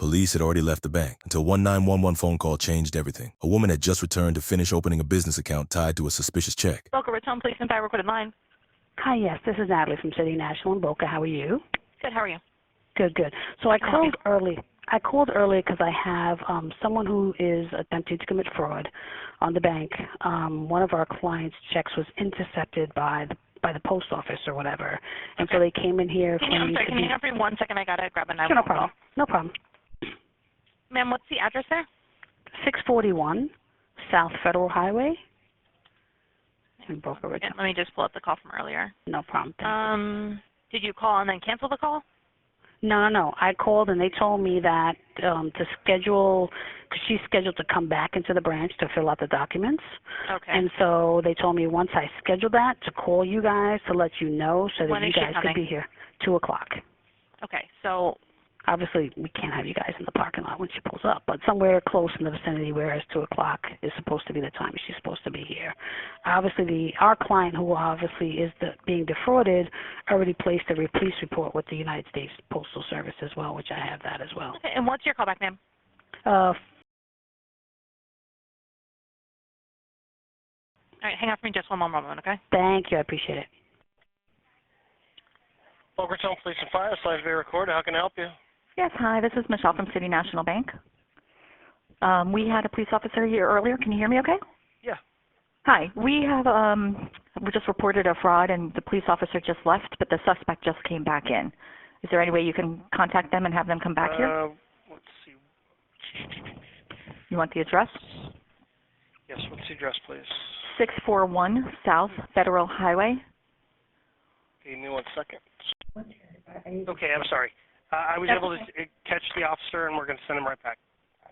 Police had already left the bank until one 911 phone call changed everything. A woman had just returned to finish opening a business account tied to a suspicious check. Boca Raton Police and Fire Recorded Line. Hi, yes, this is Natalie from City National in Boca. How are you? Good, how are you? Good, good. So I called early. I called early because I have someone who is attempting to commit fraud on the bank. One of our clients' checks was intercepted by the post office or whatever, and so they came in here. Can you hang for 1 second? I gotta grab a 911 Sure, no problem. No problem. Ma'am, what's the address there? 641 South Federal Highway in Boca Raton. Let me just pull up the call from earlier. No problem. Did you call and then cancel the call? No. I called and they told me that to schedule, because she's scheduled to come back into the branch to fill out the documents. Okay. And so they told me once I scheduled that to call you guys to let you know so that When you is she guys could coming? be here. 2 o'clock. Okay, so Obviously, we can't have you guys in the parking lot when she pulls up, but somewhere close in the vicinity, whereas 2 o'clock is supposed to be the time she's supposed to be here. Obviously, our client, who obviously is being defrauded, already placed a police report with the United States Postal Service as well, which I have that as well. okay, and what's your callback, ma'am? Uh, All right, hang on for me just one more moment, okay? Thank you. I appreciate it. Boca Raton Police and Fire, live being recorded. How can I help you? Yes, hi, this is Michelle from City National Bank. We had a police officer here earlier. Can you hear me okay? Yeah. Hi, we just reported a fraud and the police officer just left, but the suspect just came back in. Is there any way you can contact them and have them come back here? Let's see. You want the address? Yes, what's the address, please? 641 South Federal Highway. Give me 1 second. Okay, I'm sorry. I was able to catch the officer, and we're going to send him right back.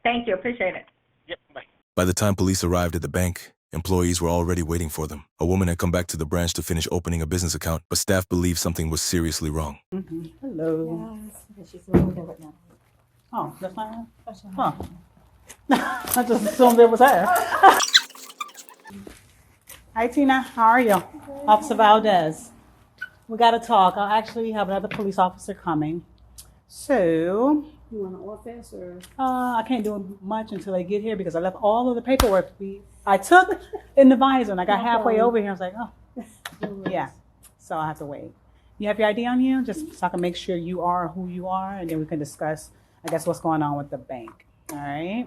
Thank you, appreciate it. Yep, bye. By the time police arrived at the bank, employees were already waiting for them. A woman had come back to the branch to finish opening a business account, but staff believed something was seriously wrong. Mm-hmm. Hello. Yes. She's over there right now. Oh, that's not her? Huh. I just assumed it was her. Hi, Tina. How are you? Officer Valdez. We got to talk. I actually have another police officer coming. So, You want an office or? I can't do much until they get here because I left all of the paperwork I took in the visor and I got halfway over here. I was like, oh, yeah. So I have to wait. You have your ID on you? Just so I can make sure you are who you are, and then we can discuss, I guess, what's going on with the bank. All right?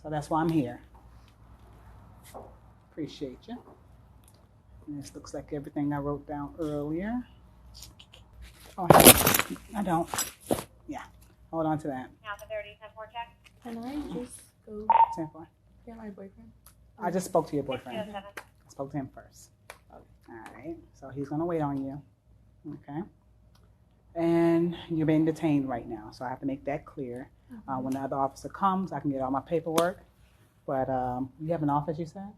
So that's why I'm here. Appreciate you. And this looks like everything I wrote down earlier. Oh, I don't. Yeah. Hold on to that. Now the 30 10 check. Can I just go 10-4. get my boyfriend? I just spoke to your boyfriend. 607. I spoke to him first. All right. So he's going to wait on you. Okay. And you're being detained right now. So I have to make that clear. When the other officer comes, I can get all my paperwork. But you have an office, you said?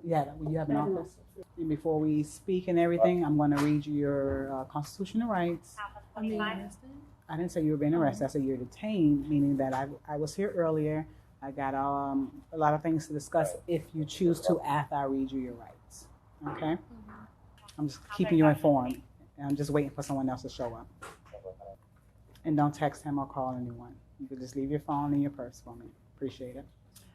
Yeah, you have an office. And before we speak and everything, I'm going to read you your constitutional rights. I'm being arrested. I didn't say you were being arrested. I said you're detained, meaning that I was here earlier. I got a lot of things to discuss if you choose to after I read you your rights. Okay? I'm just keeping you informed. And I'm just waiting for someone else to show up. And don't text him or call anyone. You can just leave your phone in your purse for me. Appreciate it.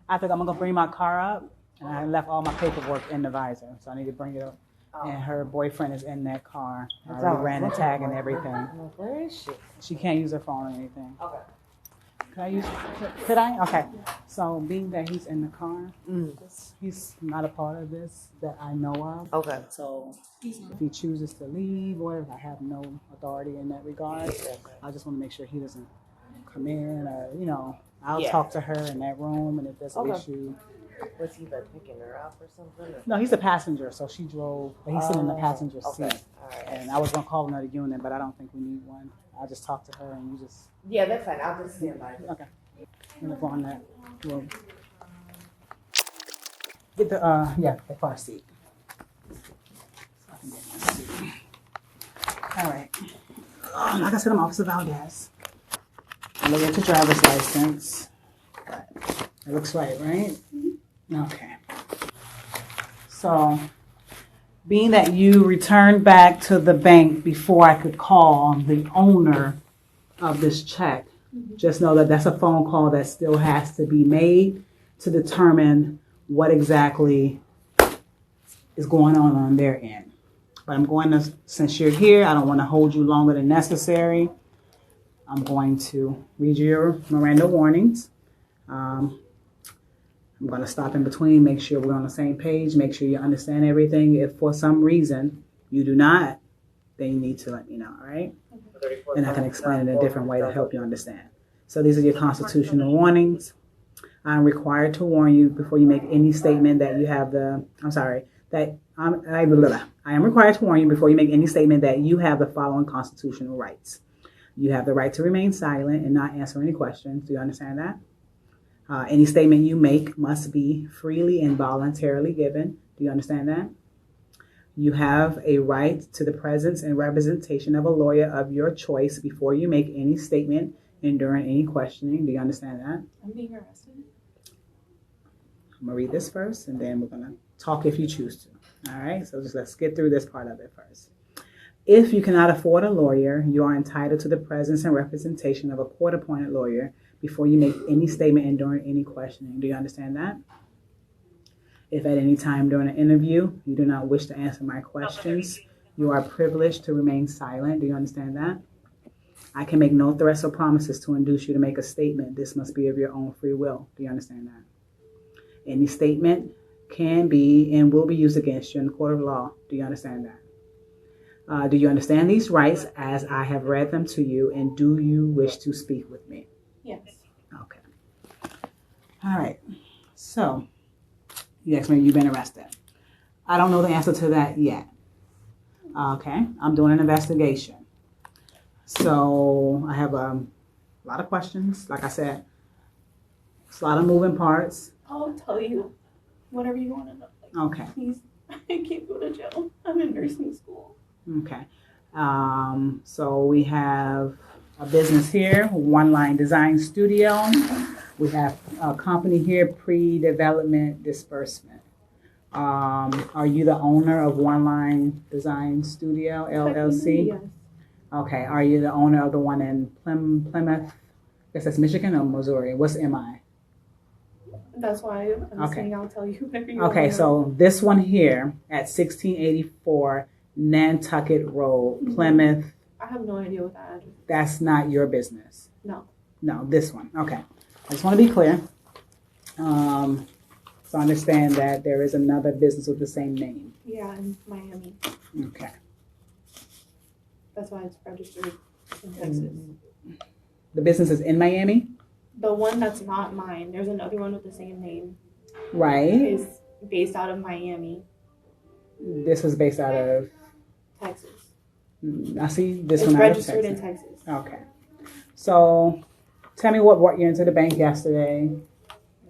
I think I'm going to bring my car up. And I left all my paperwork in the visor, so I need to bring it up. And her boyfriend is in that car. I already ran the tag and everything. Where is she? She can't use her phone or anything. Okay. Could I? Okay. So being that he's in the car, he's not a part of this that I know of. Okay. So if he chooses to leave or if I have no authority in that regard, I just want to make sure he doesn't come in or, I'll talk to her in that room, and if there's an issue. Was he like picking her up or something? Or? No, he's a passenger, so she drove, but he's sitting in the passenger seat. Okay. All right. And I was going to call another unit, but I don't think we need one. I'll just talk to her and you just... Yeah, that's fine. I'll just stand by. Okay. I'm going to go on that room. Get the car seat. So I can get my seat. All right. Like I said, I'm Officer Valdez. I'm looking at your driver's license. It looks right? Okay. So, being that you returned back to the bank before I could call the owner of this check, Just know that that's a phone call that still has to be made to determine what exactly is going on their end. But I'm going to, since you're here, I don't want to hold you longer than necessary. I'm going to read you your Miranda warnings. I'm going to stop in between, make sure we're on the same page, make sure you understand everything. If for some reason you do not, then you need to let me know, all right? And I can explain it a different way to help you understand. So these are your constitutional warnings. I'm required to warn you before you make any statement that you have the, I am required to warn you before you make any statement that you have the following constitutional rights. You have the right to remain silent and not answer any questions. Do you understand that? Any statement you make must be freely and voluntarily given. Do you understand that? You have a right to the presence and representation of a lawyer of your choice before you make any statement and during any questioning. Do you understand that? I'm being arrested. I'm going to read this first, and then we're going to talk if you choose to. All right? So just let's get through this part of it first. If you cannot afford a lawyer, you are entitled to the presence and representation of a court-appointed lawyer before you make any statement and during any questioning. Do you understand that? If at any time during an interview you do not wish to answer my questions, you are privileged to remain silent. Do you understand that? I can make no threats or promises to induce you to make a statement. This must be of your own free will. Do you understand that? Any statement can be and will be used against you in the court of law. Do you understand that? Do you understand these rights as I have read them to you, and do you wish to speak with me? Yes. Okay. All right. So, you asked me if you've been arrested. I don't know the answer to that yet. Okay. I'm doing an investigation. So, I have a lot of questions. Like I said, it's a lot of moving parts. I'll tell you whatever you want to know. Like, Okay. please, I can't go to jail. I'm in nursing school. Okay. So we have a business here, One Line Design Studio. We have a company here, Pre-Development Disbursement. Are you the owner of One Line Design Studio, LLC? Yes. Okay. Are you the owner of the one in Plymouth? I guess that's Michigan or Missouri? What's MI? That's why I'm Okay. saying I'll tell you whatever you Okay, want to know. so this one here at 1684 Nantucket Road, Plymouth. I have no idea what that address is. That's not your business. No. No, this one. Okay. I just want to be clear. So understand that there is another business with the same name. Yeah, in Miami. Okay. That's why it's registered in Texas. The business is in Miami? The one that's not mine, there's another one with the same name. Right. Is based out of Miami, This is based out of, Texas. I see this It's one out of registered in Texas. Texas. Okay. So tell me what brought you into the bank yesterday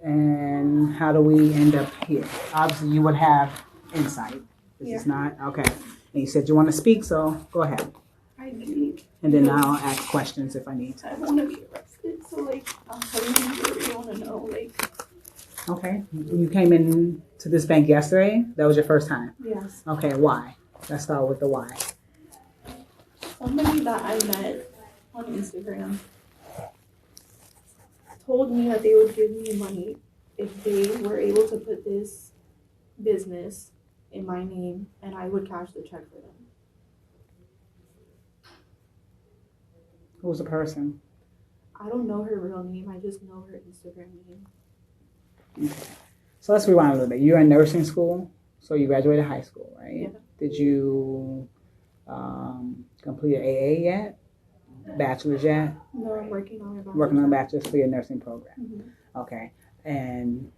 and how do we end up here? Obviously you would have insight. This is not, okay. And you said you want to speak, so go ahead. I do. And then I'll ask questions if I need to. I want to be arrested, so like I'll tell you whatever you want to know. Like, Okay. You came in to this bank yesterday? That was your first time? yes, Okay, why? Let's start with the why. somebody that I met on Instagram told me that they would give me money if they were able to put this business in my name, and I would cash the check for them. Who's the person? I don't know her real name. I just know her Instagram name. Okay. So let's rewind a little bit. You're in nursing school, so you graduated high school, right? Yeah. Did you complete an AA yet? Bachelor's yet? No, I'm working on it. Working on a bachelor's for your nursing program. Mhm. Okay. And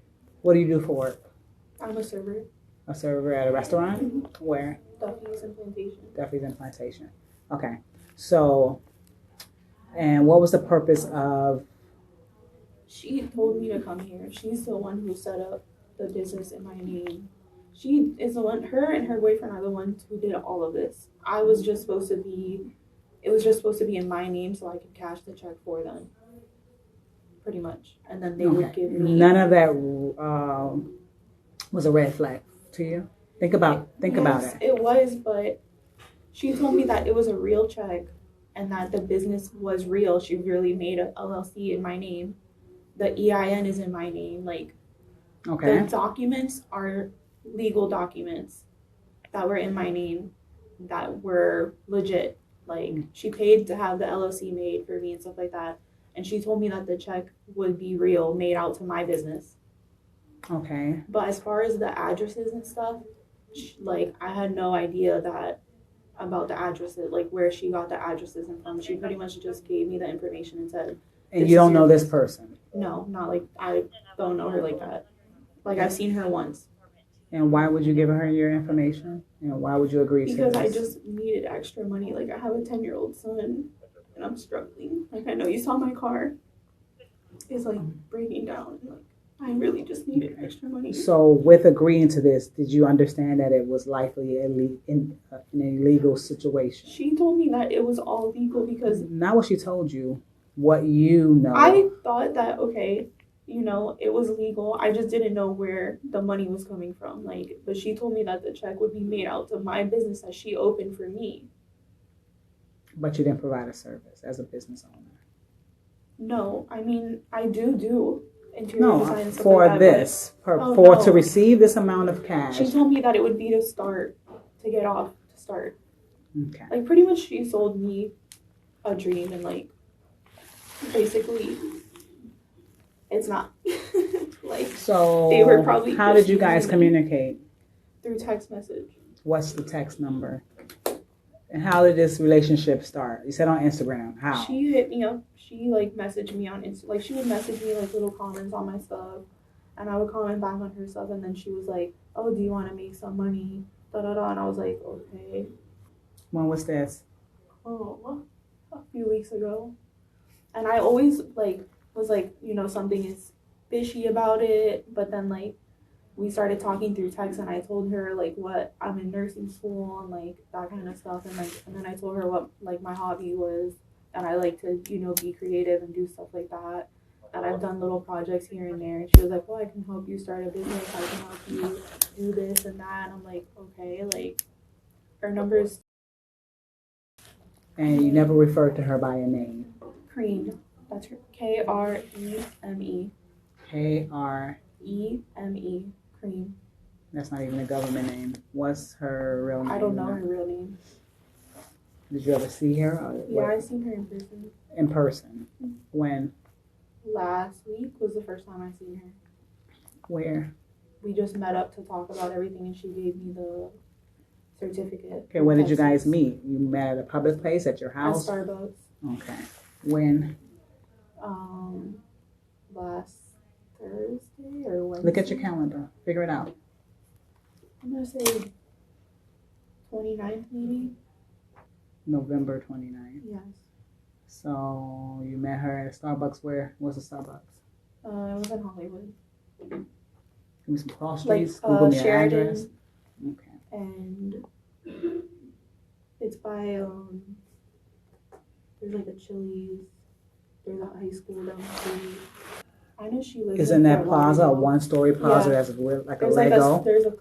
what do you do for work? I'm a server. A server at a restaurant? Mhm. Where? Duffy's implantation. Duffy's Implantation. Okay. So, and what was the purpose of, She told me to come here. She's the one who set up the business in my name. She is the one, her and her boyfriend are the ones who did all of this. I was just supposed to be, it was just supposed to be in my name so I could cash the check for them. Pretty much. And then they would give me. none of that was a red flag to you? Think about Yes, it. It was, but she told me that it was a real check and that the business was real. She really made a LLC in my name. The EIN is in my name. Like, Okay. the documents are legal documents that were in my name that were legit. Like, she paid to have the LLC made for me and stuff like that. And she told me that the check would be real, made out to my business. Okay. But as far as the addresses and stuff, like, I had no idea that about the addresses, like where she got the addresses and from. She pretty much just gave me the information and said, And you don't know this person? no, not like, I don't know her like that. Like, I've seen her once. And why would you give her your information? And why would you agree to this? Because I just needed extra money. Like, I have a 10-year-old son and I'm struggling. Like, I know you saw my car. It's like breaking down. Like, I really just needed extra money. So with agreeing to this, did you understand that it was likely in an illegal situation? She told me that it was all legal because... Not what she told you, what you know. I thought that, okay, you know, it was legal. I just didn't know where the money was coming from. Like, but she told me that the check would be made out to my business that she opened for me. But you didn't provide a service as a business owner. No, I mean, I do interior design and stuff for like that, this, to receive this amount of cash. She told me that it would be to start. Okay. Like, pretty much she sold me a dream and, like, basically it's not. Like, so they were probably how did you guys communicate? Through text message. What's the text number? And how did this relationship start? You said on Instagram. How? She hit me up. She, like, messaged me on Instagram. Like, she would message me, like, little comments on my stuff. And I would comment back on her stuff. And then she was like, oh, do you want to make some money? Da-da-da. And I was like, okay. When was this? Oh, a few weeks ago. And I always, like, was like, you know, something is fishy about it. But then, like, we started talking through text, and I told her, like, what I'm in nursing school and, like, that kind of stuff. And, like, and then I told her what, like, my hobby was, and I like to, you know, be creative and do stuff like that. And I've done little projects here and there. And she was like, well, I can help you start a business. I can help you do this and that. And I'm like, okay, like, her number's... And you never referred to her by a name? Cream. That's her. K-R-E-M-E. K-R... Cream. That's not even a government name. What's her real name? I don't know her real name. Did you ever see her? Yeah, I seen her in person. In person? When? Last week was the first time I seen her. Where? We just met up to talk about everything, and she gave me the certificate. Okay, where did you guys meet? You met at a public place, at your house? At Starbucks. Okay. When? Last Thursday or Wednesday. Look at your calendar. Figure it out. I'm going to say 29th maybe. November 29th. Yes. So you met her at a Starbucks. Where? What's a Starbucks? It was in Hollywood. Give me some cross Like, streets. Google me an Sheridan. address. Okay. And it's by, there's like a Chili's. There's a high school down the street. I know she lives Isn't that plaza a one-story plaza that's like a Lego? There's a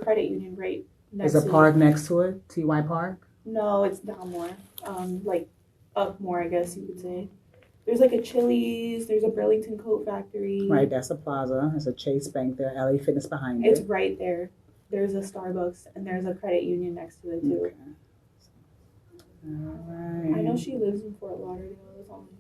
credit union right next to it. Is a park next to it? TY Park? No, it's down more. Like up more, I guess you could say. There's like a Chili's. There's a Burlington Coat Factory. Right, that's a plaza. There's a Chase Bank there. LA Fitness behind it. It's right there. There's a Starbucks and there's a credit union next to it too. Okay. All right. I know she lives in Fort Lauderdale. That's all I know.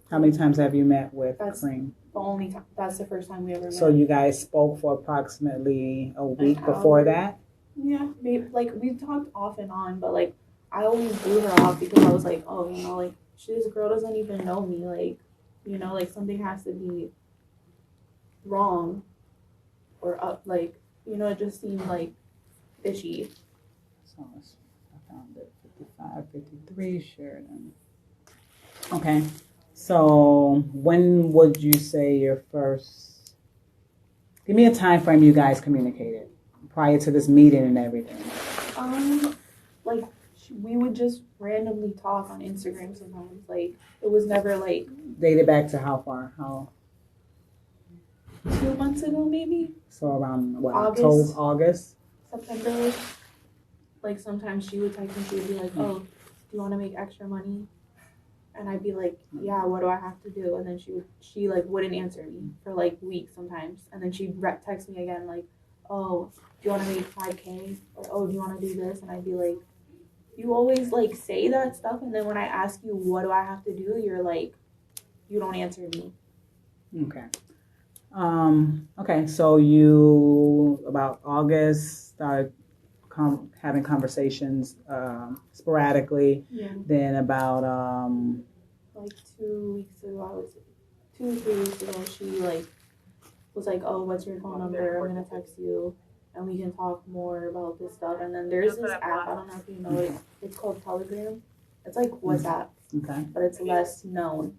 How many times have you met with Cream? The only time. That's the first time we ever met. So you guys spoke for approximately a week before that? Yeah, maybe, like, we talked off and on, but, like, I always blew her off because I was like, oh, you know, like, this girl doesn't even know me. Like, you know, like, something has to be wrong or up, like, you know, it just seemed, like, fishy. So I found it, 55, 53, Sheridan. Okay. So when would you say your first, give me a time frame you guys communicated prior to this meeting and everything. Like, we would just randomly talk on Instagram sometimes. Like, it was never like. Dated back to how far? How? 2 months ago, maybe. So around what? August. August? September. Like, sometimes she would text me, she would be like, oh, do you want to make extra money? And I'd be like, yeah, what do I have to do? And then she like wouldn't answer me for like weeks sometimes. And then she'd text me again like, oh, do you want to make 5K? Or, oh, do you want to do this? And I'd be like, you always like say that stuff. And then when I ask you, what do I have to do? You're like, you don't answer me. Okay. Okay, so you, about August, started having conversations sporadically. Yeah. Then about, Like 2 weeks ago, 2 or 3 weeks ago, she like was like, oh, what's your phone number? I'm going to text you and we can talk more about this stuff. And then there's this app, I don't know if you know it, it's called Telegram. It's like WhatsApp, okay. but it's less known.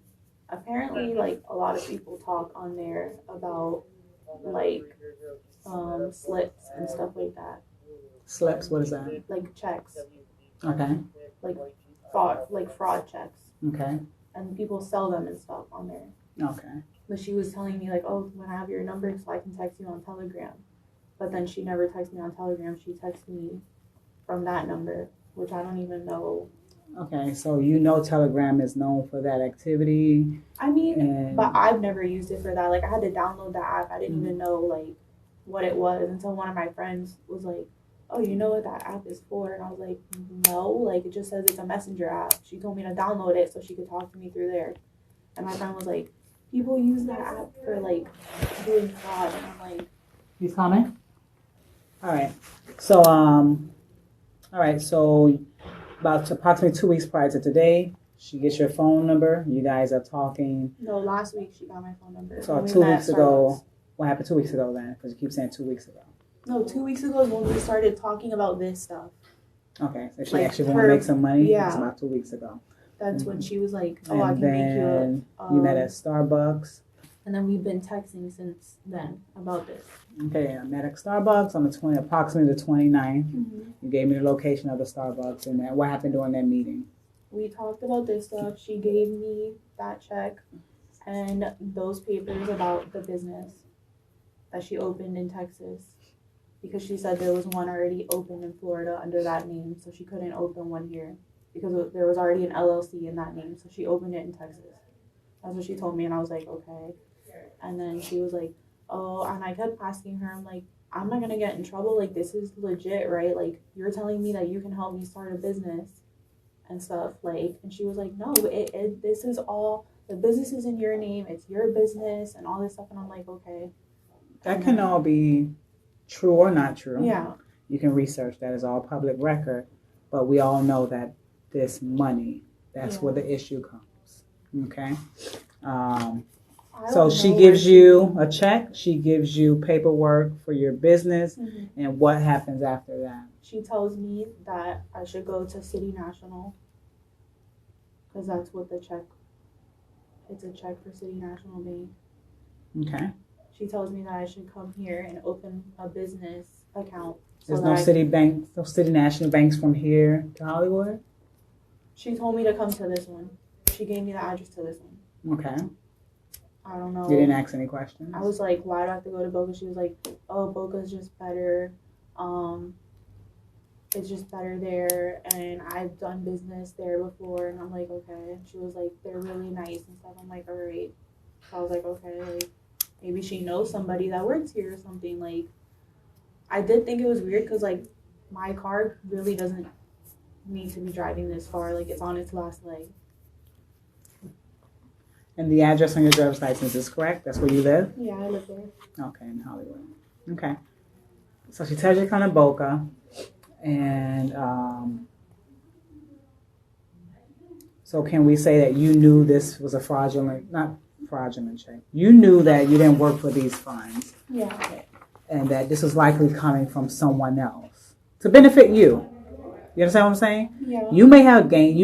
Apparently, like, a lot of people talk on there about, like, slips and stuff like that. Slips, what is that? Like, checks. Okay. Like fraud checks. Okay. And people sell them and stuff on there. Okay. But she was telling me, like, oh, when I have your number so I can text you on Telegram. But then she never texts me on Telegram. She texts me from that number, which I don't even know. Okay, so you know Telegram is known for that activity. I mean, and but I've never used it for that. Like, I had to download the app. I didn't even know, like, what it was until one of my friends was like, oh, you know what that app is for? And I was like, no. Like, it just says it's a messenger app. She told me to download it so she could talk to me through there. And my friend was like, people use that app for, like, doing fraud. And I'm like... He's coming? All right. So, about approximately 2 weeks prior to today, she gets your phone number. You guys are talking. No, last week she got my phone number. So 2 weeks ago, what happened 2 weeks ago then? Because you keep saying 2 weeks ago. No, 2 weeks ago is when we started talking about this stuff. Okay, so she Like actually wanted to make some money? Yeah. It's about 2 weeks ago. That's when she was like, oh, and I can make you then you met at Starbucks. And then we've been texting since then about this. Okay, I met at Starbucks on approximately the 29th. Mm-hmm. You gave me the location of the Starbucks, and then what happened during that meeting? We talked about this stuff. She gave me that check and those papers about the business that she opened in Texas because she said there was one already open in Florida under that name, so she couldn't open one here because there was already an LLC in that name, so she opened it in Texas. That's what she told me, and I was like, okay. And then she was like, oh, and I kept asking her, I'm like, I'm not gonna get in trouble, like, this is legit, right? Like, you're telling me that you can help me start a business and stuff, like, and she was like, no, this is all, the business is in your name, it's your business, and all this stuff, and I'm like, okay. That can all be true or not true. Yeah. You can research that. It's all public record, but we all know that this money, that's where the issue comes, okay? So she gives you a check, she gives you paperwork for your business, and what happens after that? She tells me that I should go to City National because that's what it's a check for City National Bank. Okay. She tells me that I should come here and open a business account. There's no City National banks from here to Hollywood? She told me to come to this one. She gave me the address to this one. Okay. I don't know. You didn't ask any questions? I was like, why do I have to go to Boca? She was like, oh, Boca's just better. It's just better there, and I've done business there before. And I'm like, okay. And she was like, they're really nice and stuff. I'm like, all right. So I was like, okay, like, maybe she knows somebody that works here or something. Like, I did think it was weird because, like, my car really doesn't need to be driving this far. Like, it's on its last leg. And the address on your driver's license is correct? That's where you live? Yeah, I live there. Okay, in Hollywood. Okay. So she tells you to come to Boca, and so can we say that you knew this was a not fraudulent check. You knew that you didn't work for these funds. Yeah. And that this was likely coming from someone else to benefit you. You understand what I'm saying? Yeah. You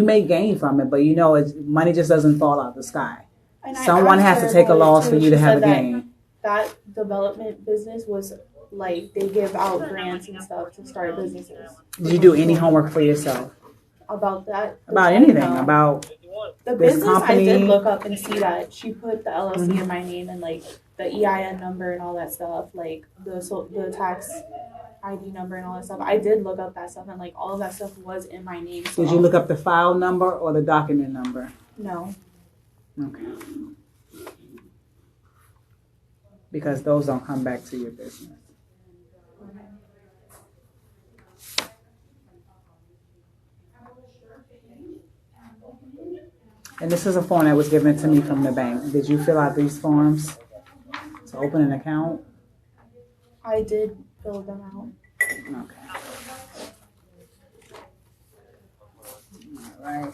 may gain from it, but you know, money just doesn't fall out of the sky. And someone has to take a loss for you to have a gain. That development business was like they give out grants and stuff to start businesses. Did you do any homework for yourself? About that? About anything? About the this business? company? I did look up and see that she put the LLC in my name and like the EIN number and all that stuff, like the tax ID number and all that stuff. I did look up that stuff, and like all of that stuff was in my name. So Did you look up the file number or the document number? No. Okay. Because those don't come back to your business. And this is a form that was given to me from the bank. Did you fill out these forms to open an account? I did fill them out. Okay. All right.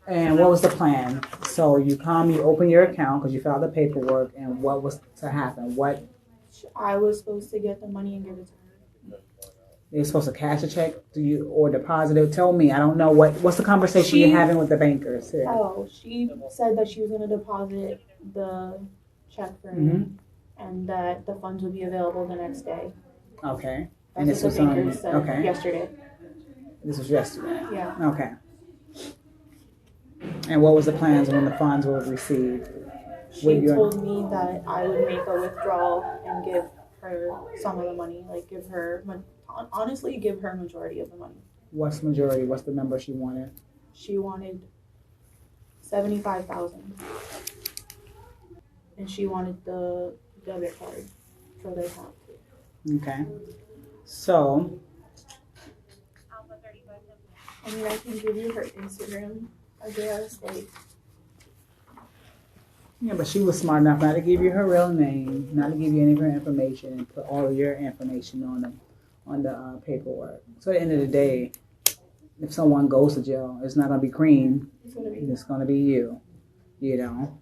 And what was the plan? So you come, you open your account because you filled out the paperwork, and what was to happen? What? I was supposed to get the money and give it to her. You're supposed to cash a check, or deposit it? Tell me. I don't know what's the conversation you're having with the bankers here. Oh, she said that she was going to deposit the check for me, and that the funds would be available the next day. Okay. That's And this what was the bankers said yesterday. This was yesterday. Yeah. Okay. And what was the plans when the funds were received? She told me that I would make a withdrawal and give her some of the money, like give her majority of the money. What's majority? What's the number she wanted? She wanted $75,000, and she wanted the debit card for the account. Okay. So. I mean, I can give you her Instagram address, like. Yeah, but she was smart enough not to give you her real name, not to give you any of her information, and put all of your information on the paperwork. So at the end of the day, if someone goes to jail, it's not gonna be Cream. It's gonna be you. You know,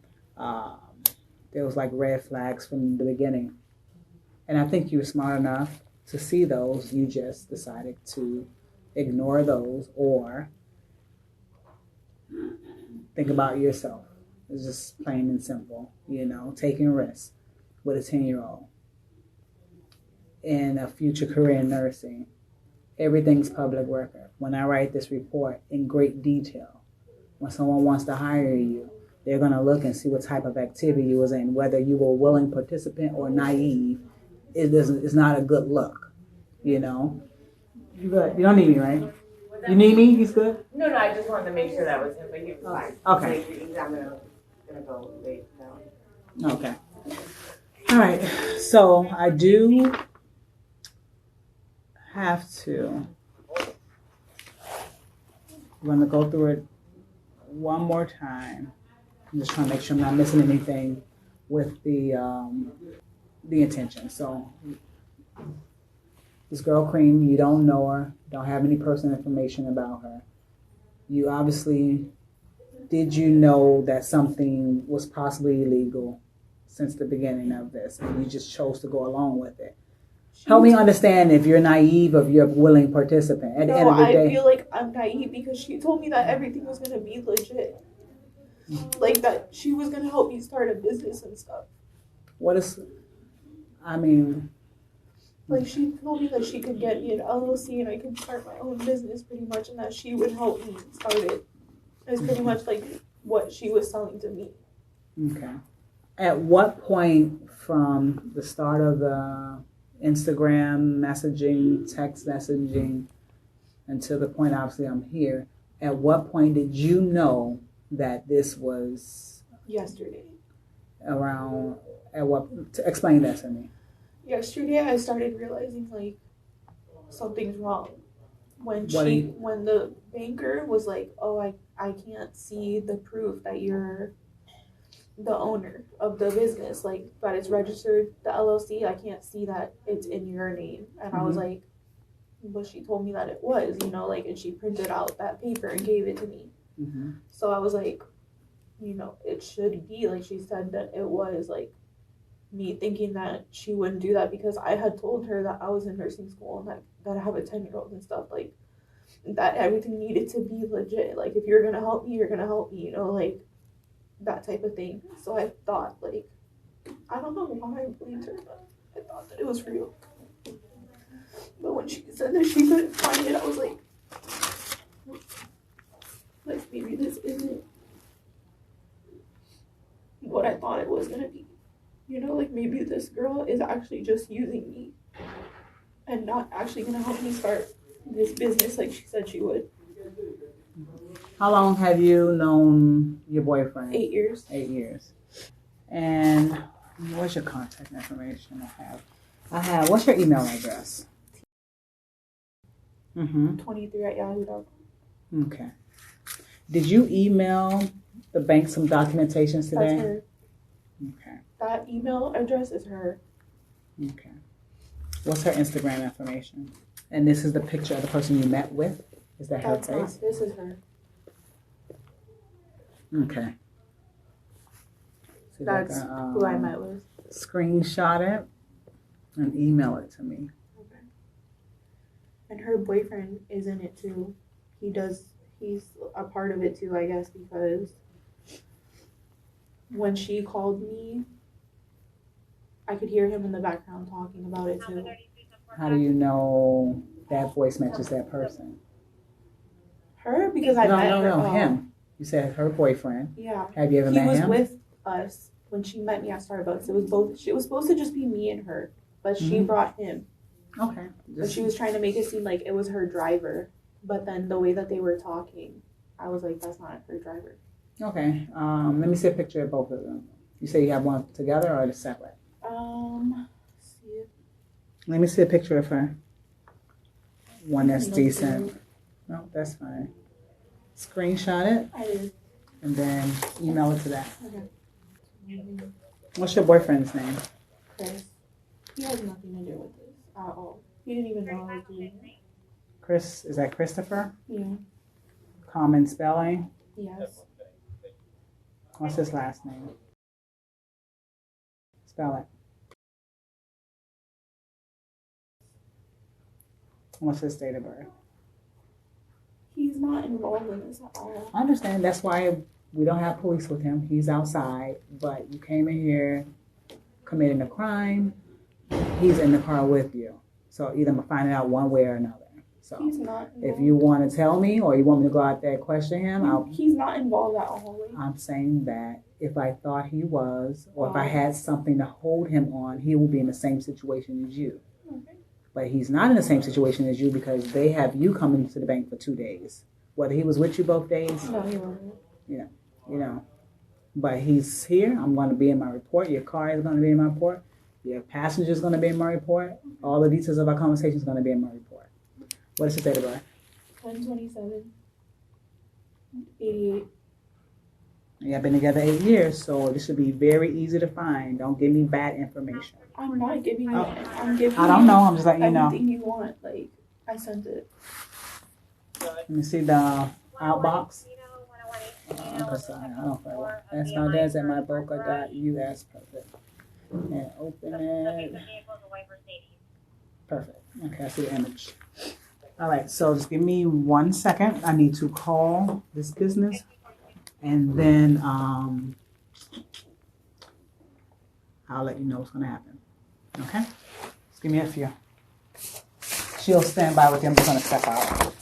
there was like red flags from the beginning, and I think you were smart enough to see those. You just decided to ignore those or think about yourself. It's just plain and simple, you know, taking risks with a 10-year-old and a future career in nursing. Everything's public record. When I write this report in great detail, when someone wants to hire you, they're going to look and see what type of activity you was in, whether you were a willing participant or naive. It's not a good look, you know. You good? You don't need me, right? You need me? He's good? No, I just wanted to make sure that was him, but he was fine. Okay. I'm gonna go late now. Okay. All right. So I do have to. I'm going to go through it one more time. I'm just trying to make sure I'm not missing anything with the intention. So this girl Cream, you don't know her, don't have any personal information about her. You obviously. Did you know that something was possibly illegal since the beginning of this, and you just chose to go along with it? Help me understand if you're naive or if you're a willing participant. At the end of the day, I feel like I'm naive because she told me that everything was going to be legit. Like that she was going to help me start a business and stuff. Like she told me that she could get me an LLC and I could start my own business pretty much, and that she would help me start it. It's pretty much like what she was selling to me. Okay. At what point from the start of the Instagram messaging, text messaging, until the point obviously I'm here, at what point did you know that this was yesterday? Around explain that to me. Yesterday I started realizing like something's wrong. When the banker was like, "Oh, I can't see the proof that you're the owner of the business, like that it's registered, the LLC, I can't see that it's in your name." And I was like, but she told me that it was, you know, like, and she printed out that paper and gave it to me. So I was like, you know, it should be, like she said that it was, like, me thinking that she wouldn't do that because I had told her that I was in nursing school and that I have a 10-year-old and stuff, like, that everything needed to be legit. Like, if you're going to help me, you're going to help me, you know, like, that type of thing. So I thought, like, I don't know why I believed her, but I thought that it was real. But when she said that she couldn't find it, I was like maybe this isn't what I thought it was going to be. You know, like, maybe this girl is actually just using me. and not actually gonna help me start this business like she said she would. How long have you known your boyfriend? 8 years. 8 years. And what's your contact information I have, what's your email address? 23@yahoo.com. Okay. Did you email the bank some documentations today? That's her. Okay. That email address is her. Okay. What's her Instagram information? And this is the picture of the person you met with? Is that her That's face? not. This is her. Okay. See, That's who I met with. Screenshot it and email it to me. Okay. And her boyfriend is in it too. He's a part of it too, I guess, because when she called me, I could hear him in the background talking about it too. How do you know that voice matches that person? Her? Because I met her. No, him. You said her boyfriend. Yeah. Have you ever met him? He was with us when she met me at Starbucks. It was supposed to just be me and her, but she brought him. Okay. But she was trying to make it seem like it was her driver. But then the way that they were talking, I was like, that's not her driver. Okay. Let me see a picture of both of them. You say you have one together or separate? See. Let me see a picture of her. One that's decent. No, that's fine. Screenshot it. I did. And then email it to that. Okay. What's your boyfriend's name? Chris. He has nothing to do with this at all. He didn't even know I was doing it. Chris, is that Christopher? Yeah. Common spelling? Yes. What's his last name? Spell it. What's his date of birth? He's not involved in this at all. I understand. That's why we don't have police with him. He's outside. But you came in here committing a crime. He's in the car with you. So either I'm going to find it out one way or another. So He's not involved. if you want to tell me or you want me to go out there and question him, He's not involved at all. I'm saying that if I thought he was, or if I had something to hold him on, he will be in the same situation as you. Okay. But he's not in the same situation as you because they have you coming to the bank for 2 days. Whether he was with you both days, No, he wasn't. you know. But he's here. I'm going to be in my report. Your car is going to be in my report. Your passenger is going to be in my report. All the details of our conversation is going to be in my report. What is his date of birth? 10/27/88. Yeah, I've been together 8 years, so this should be very easy to find. Don't give me bad information. I'm not giving you. I'm giving. I don't know. I'm just letting you know. Everything you want. Like I sent it. Let me see the outbox. I don't know. That's Valdez at myboca.us. Perfect. And open it. Perfect. Okay, I see the image. All right, so just give me 1 second. I need to call this business, and then I'll let you know what's going to happen. Okay? Just give me a few. She'll stand by with you. I'm just going to step out.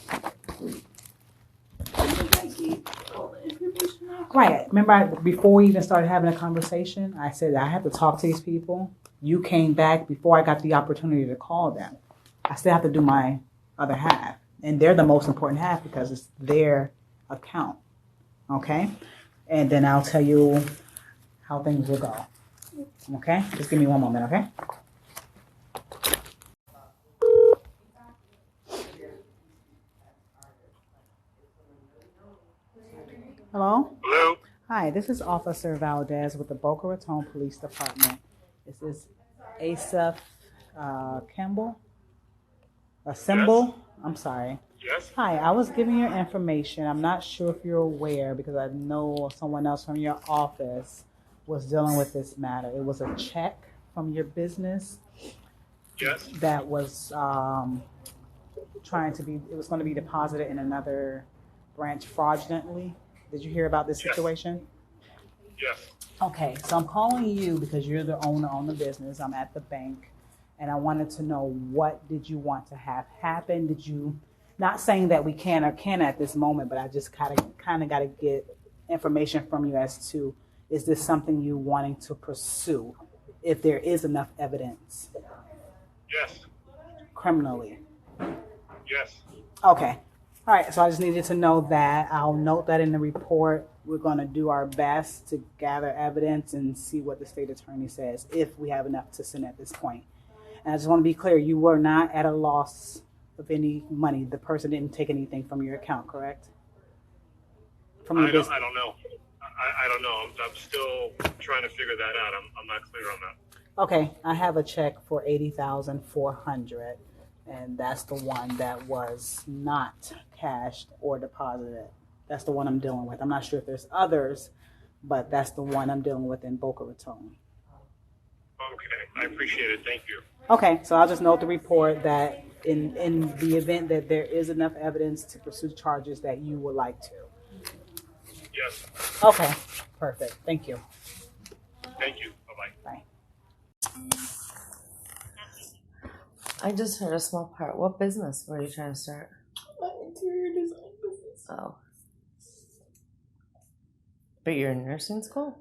Right. Remember, before we even started having a conversation, I said I have to talk to these people. You came back before I got the opportunity to call them. I still have to do my other half. And they're the most important half because it's their account. Okay? And then I'll tell you how things will go. Okay? Just give me 1 moment, okay? Hello? Hello? Hi, this is Officer Valdez with the Boca Raton Police Department. Is this Asaph Campbell? A symbol? Yes. I'm sorry. Yes. Hi, I was giving you information. I'm not sure if you're aware because I know someone else from your office was dealing with this matter. It was a check from your business. Yes. That was it was going to be deposited in another branch fraudulently. Did you hear about this situation? Yes. Okay, so I'm calling you because you're the owner on the business. I'm at the bank, and I wanted to know what did you want to have happen? Did you, not saying that we can or can't at this moment, but I just kind of got to get information from you as to, is this something you wanting to pursue if there is enough evidence? Yes. criminally? Yes. Okay. All right, so I just needed to know that. I'll note that in the report. We're going to do our best to gather evidence and see what the state attorney says, if we have enough to send at this point. And I just want to be clear, you were not at a loss of any money. The person didn't take anything from your account, correct? From your business. I don't know. I don't know. I'm still trying to figure that out. I'm not clear on that. Okay, I have a check for $80,400, and that's the one that was not cashed or deposited. That's the one I'm dealing with. I'm not sure if there's others, but that's the one I'm dealing with in Boca Raton. Okay, I appreciate it. Thank you. Okay, so I'll just note the report that in the event that there is enough evidence to pursue charges that you would like to. Yes. Okay, perfect. Thank you. Thank you. Bye-bye. Bye. I just heard a small part. What business were you trying to start? Interior design business. Oh. But you're in nursing school?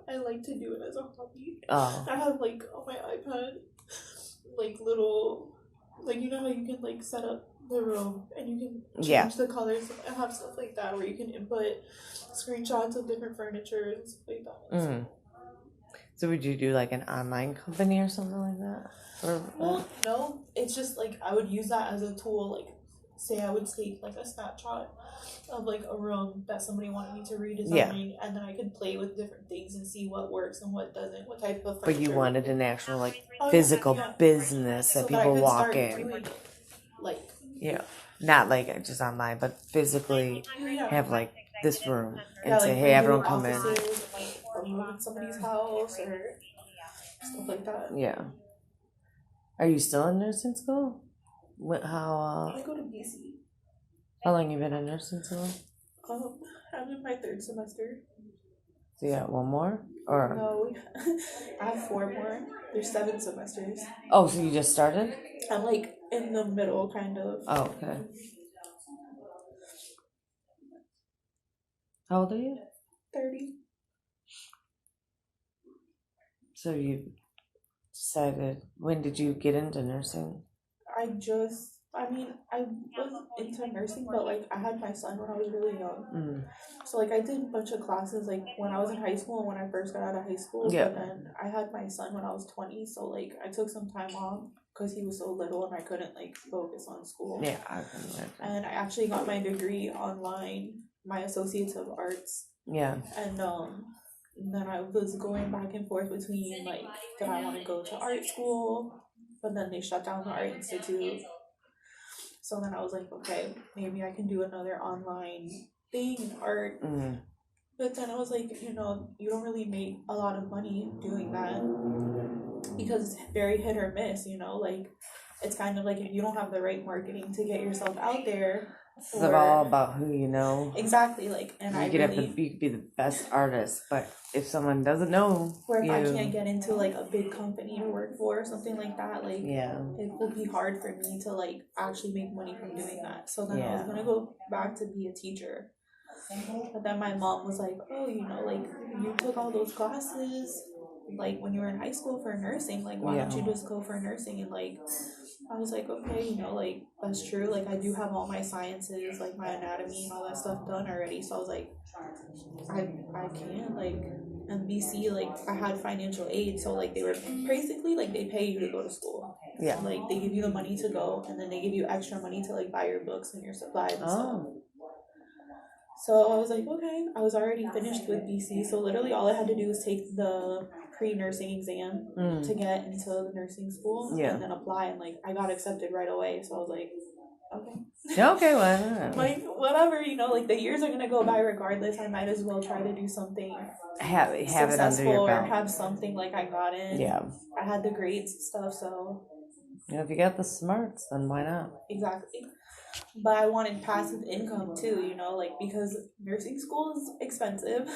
I like to do it as a hobby. Oh. I have like on my iPad, like little, like you know how you can like set up the room and you can change the colors. I have stuff like that where you can input screenshots of different furniture and stuff like that. Mm. So would you do like an online company or something like that? Or well, no, it's just like I would use that as a tool. Like, say I would take like a snapshot of like a room that somebody wanted me to redesign, and then I could play with different things and see what works and what doesn't, what type of furniture. But you wanted an actual like physical business that so people that walk in. Doing, like, yeah, not like just online, but physically have like this room and say, "Hey, everyone, come in." Or move in somebody's house or stuff like that. Yeah. Are you still in nursing school? How? I go to BC. How long you been in nursing school? I'm in my 3rd semester. So you got one more, or no? I have 4 more. There's 7 semesters. Oh, so you just started? I'm like in the middle, kind of. Oh, okay. How old are you? 30. So you decided, when did you get into nursing? I was into nursing, but like I had my son when I was really young. Mm. So like I did a bunch of classes like when I was in high school and when I first got out of high school. Yeah. But then I had my son when I was 20, so like I took some time off because he was so little and I couldn't like focus on school. Yeah, I can imagine. And I actually got my degree online, my Associates of Arts. Yeah. And then I was going back and forth between like, did I want to go to art school? But then they shut down the Art Institute. So then I was like, okay, maybe I can do another online thing in art. Mm. But then I was like, you don't really make a lot of money doing that because it's very hit or miss, like it's kind of like if you don't have the right marketing to get yourself out there. It's all about who you know. Exactly, like, and you could be the best artist, but if someone doesn't know, or if I can't get into like a big company to work for or something like that, like, it will be hard for me to like actually make money from doing that. So then I was gonna go back to be a teacher, but then my mom was like, oh, like you took all those classes like when you were in high school for nursing, like why don't you just go for nursing? And like I was like, okay, like that's true, like I do have all my sciences, like my anatomy and all that stuff done already. So I was like, I can, like, and BC, like I had financial aid, so like they were basically like they pay you to go to school. Yeah. Like they give you the money to go, and then they give you extra money to like buy your books and your supplies and stuff. So I was like, okay, I was already finished with BC, so literally all I had to do was take the pre-nursing exam to get into the nursing school and then apply, and like I got accepted right away. So I was like, okay, well, like whatever, like the years are gonna go by regardless. I might as well try to do something have it under your belt, or have something like I got in. I had the grades and stuff, so if you got the smarts, then why not? Exactly. But I wanted passive income too, like because nursing school is expensive,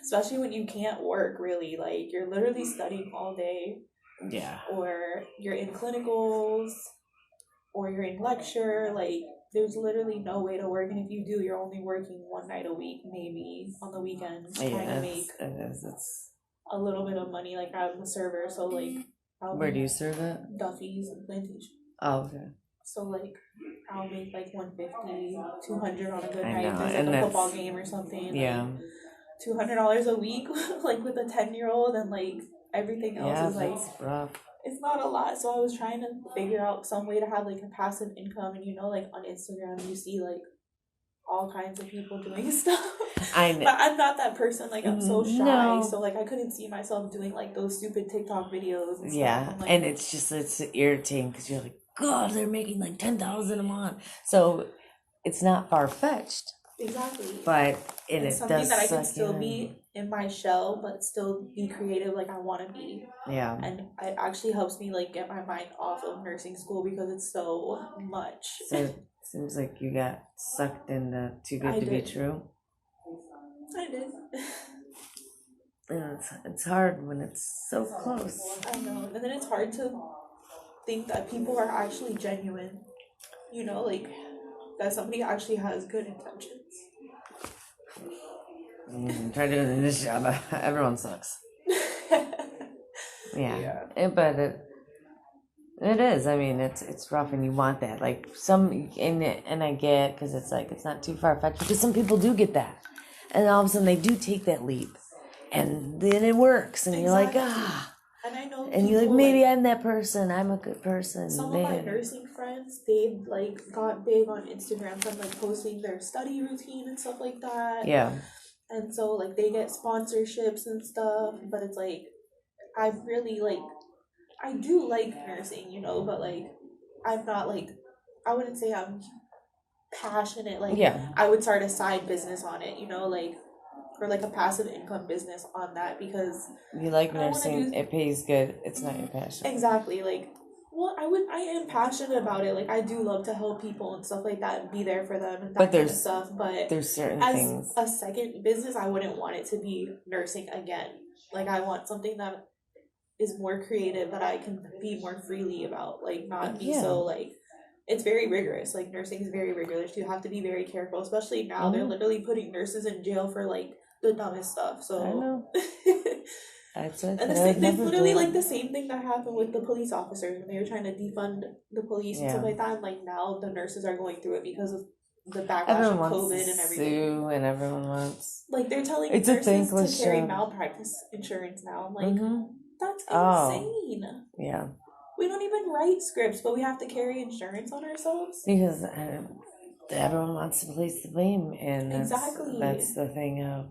especially when you can't work really. Like you're literally studying all day. Yeah. Or you're in clinicals, or you're in lecture. Like there's literally no way to work, and if you do, you're only working one night a week, maybe on the weekends, trying to make it's a little bit of money. Like I'm a server, so like Where do you serve it? Duffy's and Plantation. Oh, okay. So like I'll make like 150, 200 on a good I night. know, There's and like a that's- football game or something. Yeah. Like $200 a week, like with a 10-year-old, and like everything else Yeah, is like that's rough. it's not a lot. So I was trying to figure out some way to have like a passive income, and like on Instagram you see like all kinds of people doing stuff. I know. But I'm not that person. Like I'm so shy, No. so like I couldn't see myself doing like those stupid TikTok videos. And Yeah, stuff. Like, and it's irritating because you're like, God, they're making like 10,000 a month. So it's not far fetched, exactly. but it's it something does that I can suck still in. be in my shell, but still be creative like I want to be. Yeah. And it actually helps me like get my mind off of nursing school because it's so much. So it seems like you got sucked into Too Good to Be True. I did. And it's hard when it's so close. I know, and then it's hard to think that people are actually genuine. Like that somebody actually has good intentions. Try doing this job. Everyone sucks. Yeah. But it is. I mean, it's rough, and you want that. Like and I get because it's like it's not too far fetched because some people do get that, and all of a sudden they do take that leap, and then it works, and you're like And I know. and you're like maybe I'm that person. I'm a good person. Some of my nursing friends, they've like got big on Instagram from like posting their study routine and stuff like that. Yeah. And so like they get sponsorships and stuff, but it's like I really like I do like nursing, but like I'm not like I wouldn't say I'm passionate. Like I would start a side business on it, like or like a passive income business on that because you like nursing, it pays good. It's not your passion. Exactly. Like I am passionate about it. Like I do love to help people and stuff like that and be there for them and that kind of stuff. But there's certain as things. a second business, I wouldn't want it to be nursing again. Like I want something that is more creative that I can be more freely about. Like not be so like it's very rigorous. Like nursing is very rigorous. You have to be very careful, especially now. They're literally putting nurses in jail for like the dumbest stuff. So I know. That's it. And it's literally like the same thing that happened with the police officers when they were trying to defund the police and stuff like that. And like now the nurses are going through it because of the backlash of COVID and everything. Sue and everyone wants. Like they're telling it's nurses to carry malpractice insurance now. I'm like, that's insane. Yeah. We don't even write scripts, but we have to carry insurance on ourselves. Because everyone wants to place the blame, and that's the thing of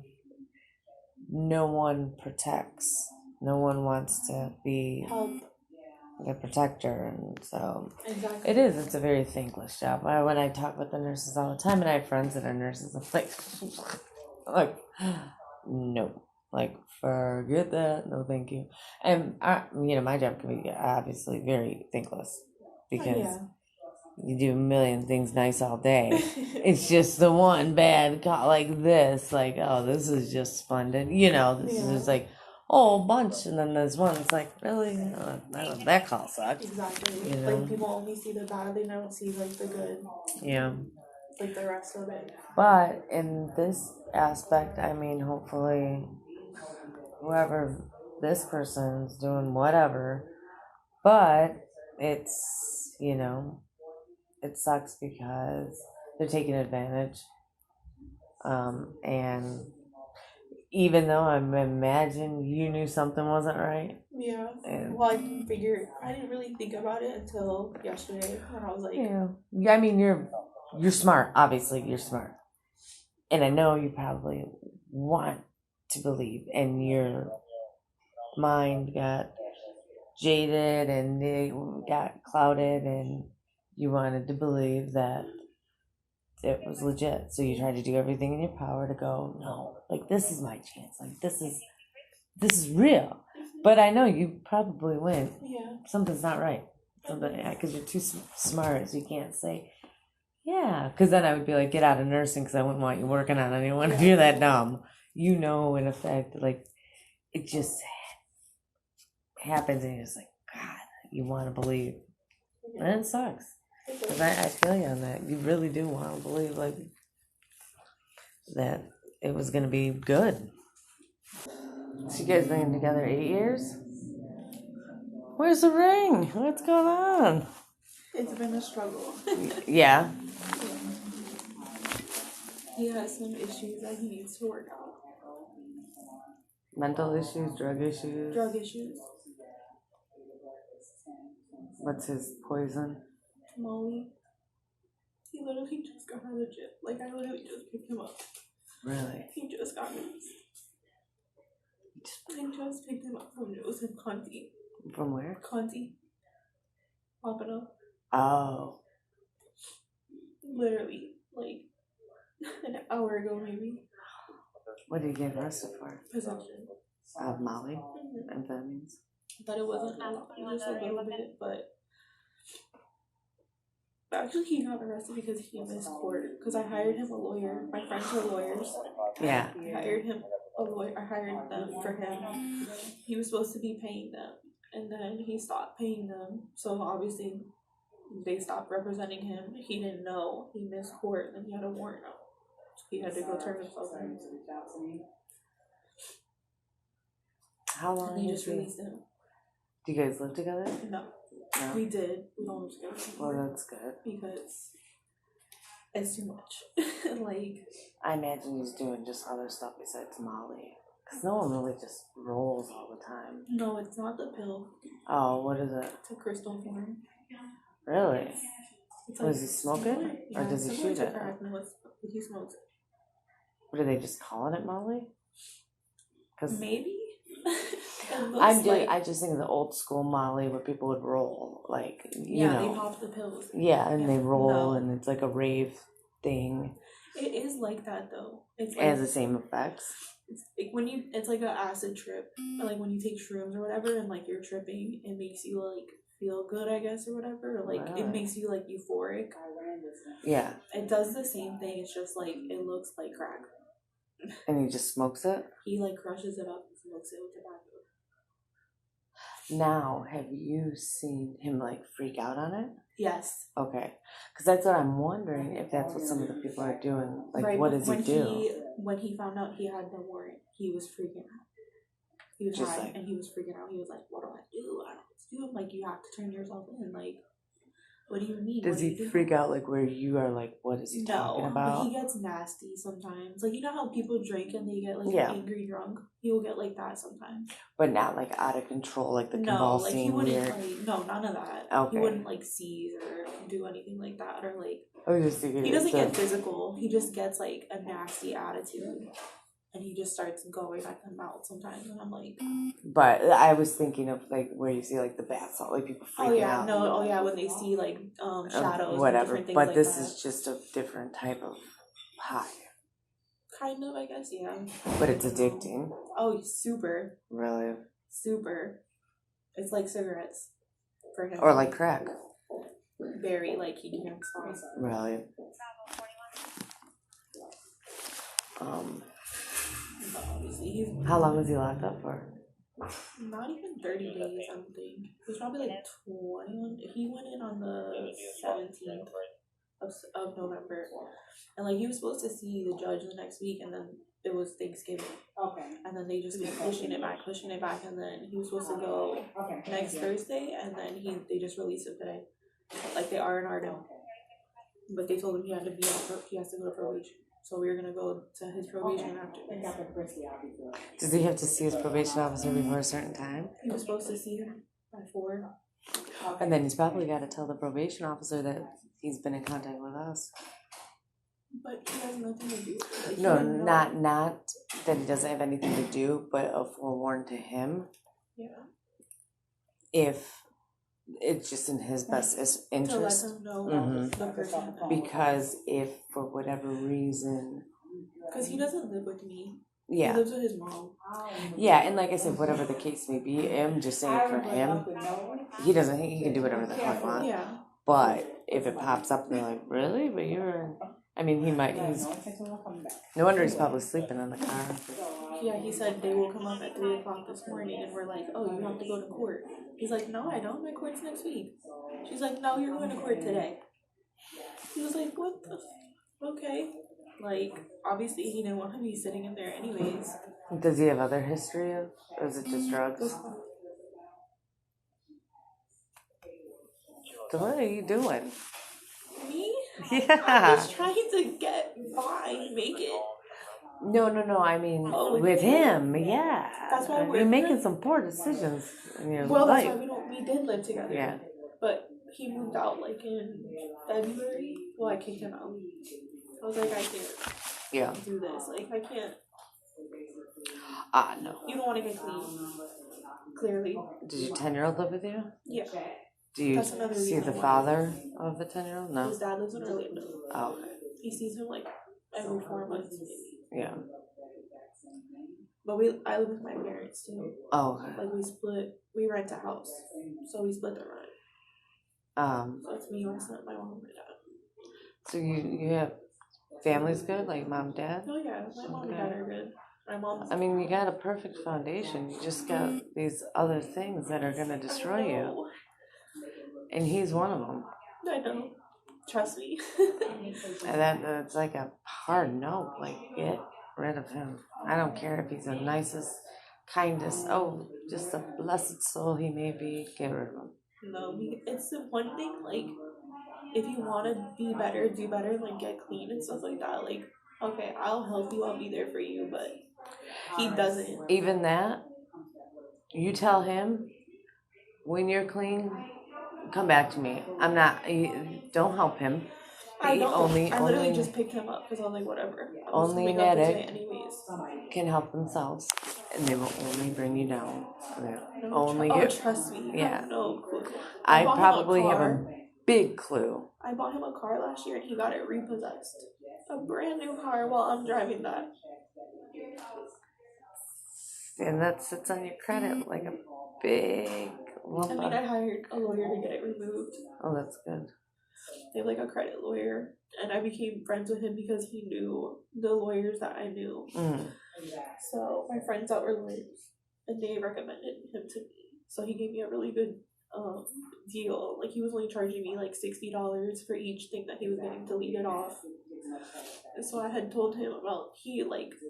no one protects. No one wants to be the protector, and so it's a very thankless job. When I talk with the nurses all the time, and I have friends that are nurses, I'm like no, like forget that, no thank you. And my job can be obviously very thankless because you do a million things nice all day. It's just the one bad call like this, like, oh, this is just splendid. This is just like, oh, a bunch. And then there's one, it's like, really? That call sucked. Exactly. Like, people only see the bad, they don't see, like, the good. Yeah. Like, the rest of it. But in this aspect, I mean, hopefully, whoever this person's doing whatever, but it's, it sucks because they're taking advantage. And even though I imagine you knew something wasn't right. Yeah. Well, I didn't really think about it until yesterday when I was like. Yeah. I mean, you're smart. Obviously, you're smart. And I know you probably want to believe, and your mind got jaded and it got clouded, and you wanted to believe that it was legit. So you tried to do everything in your power to go, no, like this is my chance. Like this is real. But I know you probably went, something's not right. Because you're too smart, so you can't say, because then I would be like, get out of nursing because I wouldn't want you working on anyone if you're that dumb. In effect, like, it just happens and you're just like, God, you want to believe. And it sucks. Because I feel you on that. You really do want to believe, like, that it was going to be good. So you guys been together 8 years? Where's the ring? What's going on? It's been a struggle. Yeah. He has some issues that he needs to work out. Mental issues, drug issues. Drug issues. What's his poison? Molly. He literally just got out of the gym. Like, I literally just picked him up. Really? He just got released. I just picked him up from Joseph Conti. From where? Conti. Pompano. Oh. Literally, like, an hour ago, maybe. What did he get arrested for? Possession. Of Molly? Mm-hmm. Amphetamines? But it wasn't a lot. It was just a little bit, but actually he got arrested because he missed court. Because I hired him a lawyer. My friends are lawyers. Yeah. I hired him a lawyer. I hired them for him. He was supposed to be paying them, and then he stopped paying them. So obviously, they stopped representing him. He didn't know. He missed court, and he had a warrant out. So he had to go turn himself in. How long? And they just released him. Do you guys live together? No. No. We did. We don't live together anymore. Well, that's good. Because it's too much. Like, I imagine he's doing just other stuff besides Molly. Because no one really just rolls all the time. no, it's not the pill. Oh, what is it? It's a crystal form. Really? It's Does he smoke it? Or does he shoot it? He smokes it. What are they just calling it Molly? Because Maybe. I just think of the old school Molly where people would roll, like, you know. They pop the pills. Yeah, and they roll, No. and it's like a rave thing. It is like that though. It's It like, has the same effects. it's like when you, it's like an acid trip, or like when you take shrooms or whatever, and like you're tripping, it makes you like feel good, I guess, or whatever. Or, like it makes you like euphoric. Yeah. It does the same thing. It's just like it looks like crack. And he just smokes it? He like crushes it up and smokes it with tobacco. Now, have you seen him like freak out on it? Yes. Okay. Because that's what I'm wondering, if that's what some of the people are doing. Like, right, what does he do? When he found out he had the warrant, he was freaking out. He was Just high, like- and he was freaking out. He was like, "What do I do? I don't know what to do." I'm like, "You have to turn yourself in." Like, what do you mean? Does What do he you do? freak out like where you are like, what is he talking No, about? but he gets nasty sometimes. Like, you know how people drink and they get like Yeah. angry drunk? He will get like that sometimes. But not like out of control, like the No, like he convulsing wouldn't weird. like, no, none of that. Okay. He wouldn't like seize or do anything like that, or like I was just thinking he doesn't it's a- get physical. He just gets like a nasty attitude, and he just starts going at the mouth sometimes. And I'm like, But I was thinking of like where you see like the bath salt, like people freaking oh yeah, out. no, oh yeah, when they see like shadows, Whatever. and different things But like this that. is just a different type of high. Kind of, I guess, yeah. But it's addicting. Oh, super, Really. super. It's like cigarettes for him. Or like crack. Very, like he can't stop. Really. But obviously, he's How long was he locked up for? not even 30 days, I don't think. It was probably like 21. He went in on the 17th of November. And like he was supposed to see the judge the next week, and then it was Thanksgiving. Okay. And then they just kept pushing it back, and then he was supposed to go next Thursday, and then they just released him today. Like they R&R'd him. But they told him he had to be he has to go to probation. So we were gonna go to his probation after this. Does he have to see his probation officer before a certain time? He was supposed to see him by 4. And then he's probably got to tell the probation officer that he's been in contact with us. But he has nothing to do. Like, No, he had no- not that he doesn't have anything to do, but a forewarn to him Yeah. if it's just in his best To let interest. them know Mhm. the person. Because if for whatever reason, Because he doesn't live with me. yeah. He lives with his mom. Yeah, and like I said, whatever the case may be, I'm just saying for him, he can do whatever the hell he wants. Yeah. But if it pops up and they're like, really? But you're, I mean, he's, no wonder he's probably sleeping in the car. Yeah, he said they will come up at 3 o'clock this morning, and we're like, oh, you have to go to court. He's like, no, I don't. My court's next week. She's like, no, you're going to court today. He was like, what the okay. Like, obviously he didn't want to be sitting in there anyways. Does he have other history of, or is it just drugs? What are you doing? Me? Yeah. I'm just trying to get by, make it. No. I mean, with him, yeah. That's why you're making some poor decisions in your Well, that's life. why we did live together. Yeah. But he moved out like in February. Well, I kicked him out. I was like, I can't do this. Like, I can't. No. You don't want to get clean. Clearly. Did your 10-year-old live with you? Yeah. Do you see the father of the 10-year-old? No. His dad lives in Orlando. Oh, okay. He sees him like every 4 months, maybe. Yeah. But I live with my parents too. Oh, okay. Like we rent a house, so we split the rent. So it's me, my son, my mom, and my dad. So you have family's good, like mom, dad? Oh yeah, my mom and dad are good. My mom. I mean, you got a perfect foundation. You just got these other things that are gonna destroy you, and he's one of them. I know. Trust me. And that's like a hard no. Like, get rid of him. I don't care if he's the nicest, kindest, just a blessed soul he may be. Get rid of him. No, it's the one thing. Like, if you want to be better, do better, like get clean and stuff like that. Like, okay, I'll help you. I'll be there for you, but he doesn't. Even that, you tell him when you're clean, come back to me. I'm not. Don't help him. I literally just picked him up because I was like, whatever. Only an addict can help themselves, and they will only bring you down. Trust me. Yeah. No clue. I probably have a big clue. I bought him a car last year and he got it repossessed. A brand new car while I'm driving that. And that sits on your credit like a big lump. I mean, I hired a lawyer to get it removed. Oh, that's good. They have like a credit lawyer, and I became friends with him because he knew the lawyers that I knew. So my friends that were lawyers, and they recommended him to me. So he gave me a really good deal. Like, he was only charging me like $60 for each thing that he was getting deleted off. And so I had told him about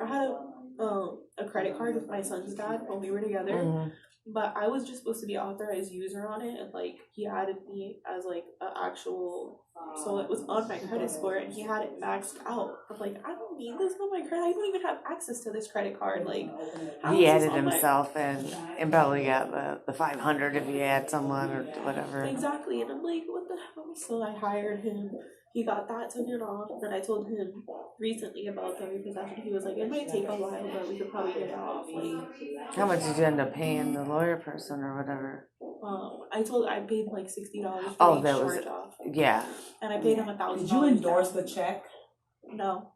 I had a credit card with my son's dad when we were together. But I was just supposed to be an authorized user on it, and like he added me as like an actual, so it was on my credit score, and he had it maxed out. I'm like, I don't need this on my credit. I don't even have access to this credit card. Like, he added himself and probably got the 500 if he had someone or whatever. Exactly, and I'm like, what the hell? So I hired him. He got that taken off. Then I told him recently about the repossession. He was like, it might take a while, but we could probably get it off. Like, how much did you end up paying the lawyer person or whatever? I paid like $60 for each charge off. Yeah. And I paid him $1,000. Did you endorse the check? No.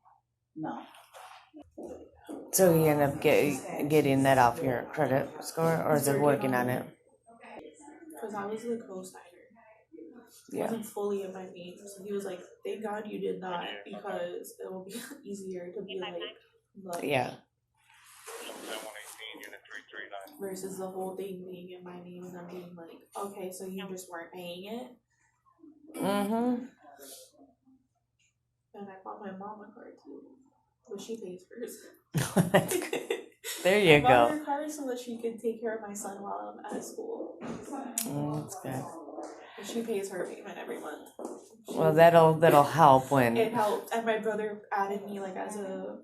So you end up getting that off your credit score, or is it working on it? Because I was the co-signer. Yeah. Wasn't fully in my name, so he was like, thank God you did that, because it will be easier to be like yeah. Versus the whole thing being in my name and them being like, okay, so you just weren't paying it. And I bought my mom a car too, but she pays hers. There you go. I bought her a car so that she could take care of my son while I'm at school. That's good. She pays her payment every month. Well, that'll help when it helped. And my brother added me like as a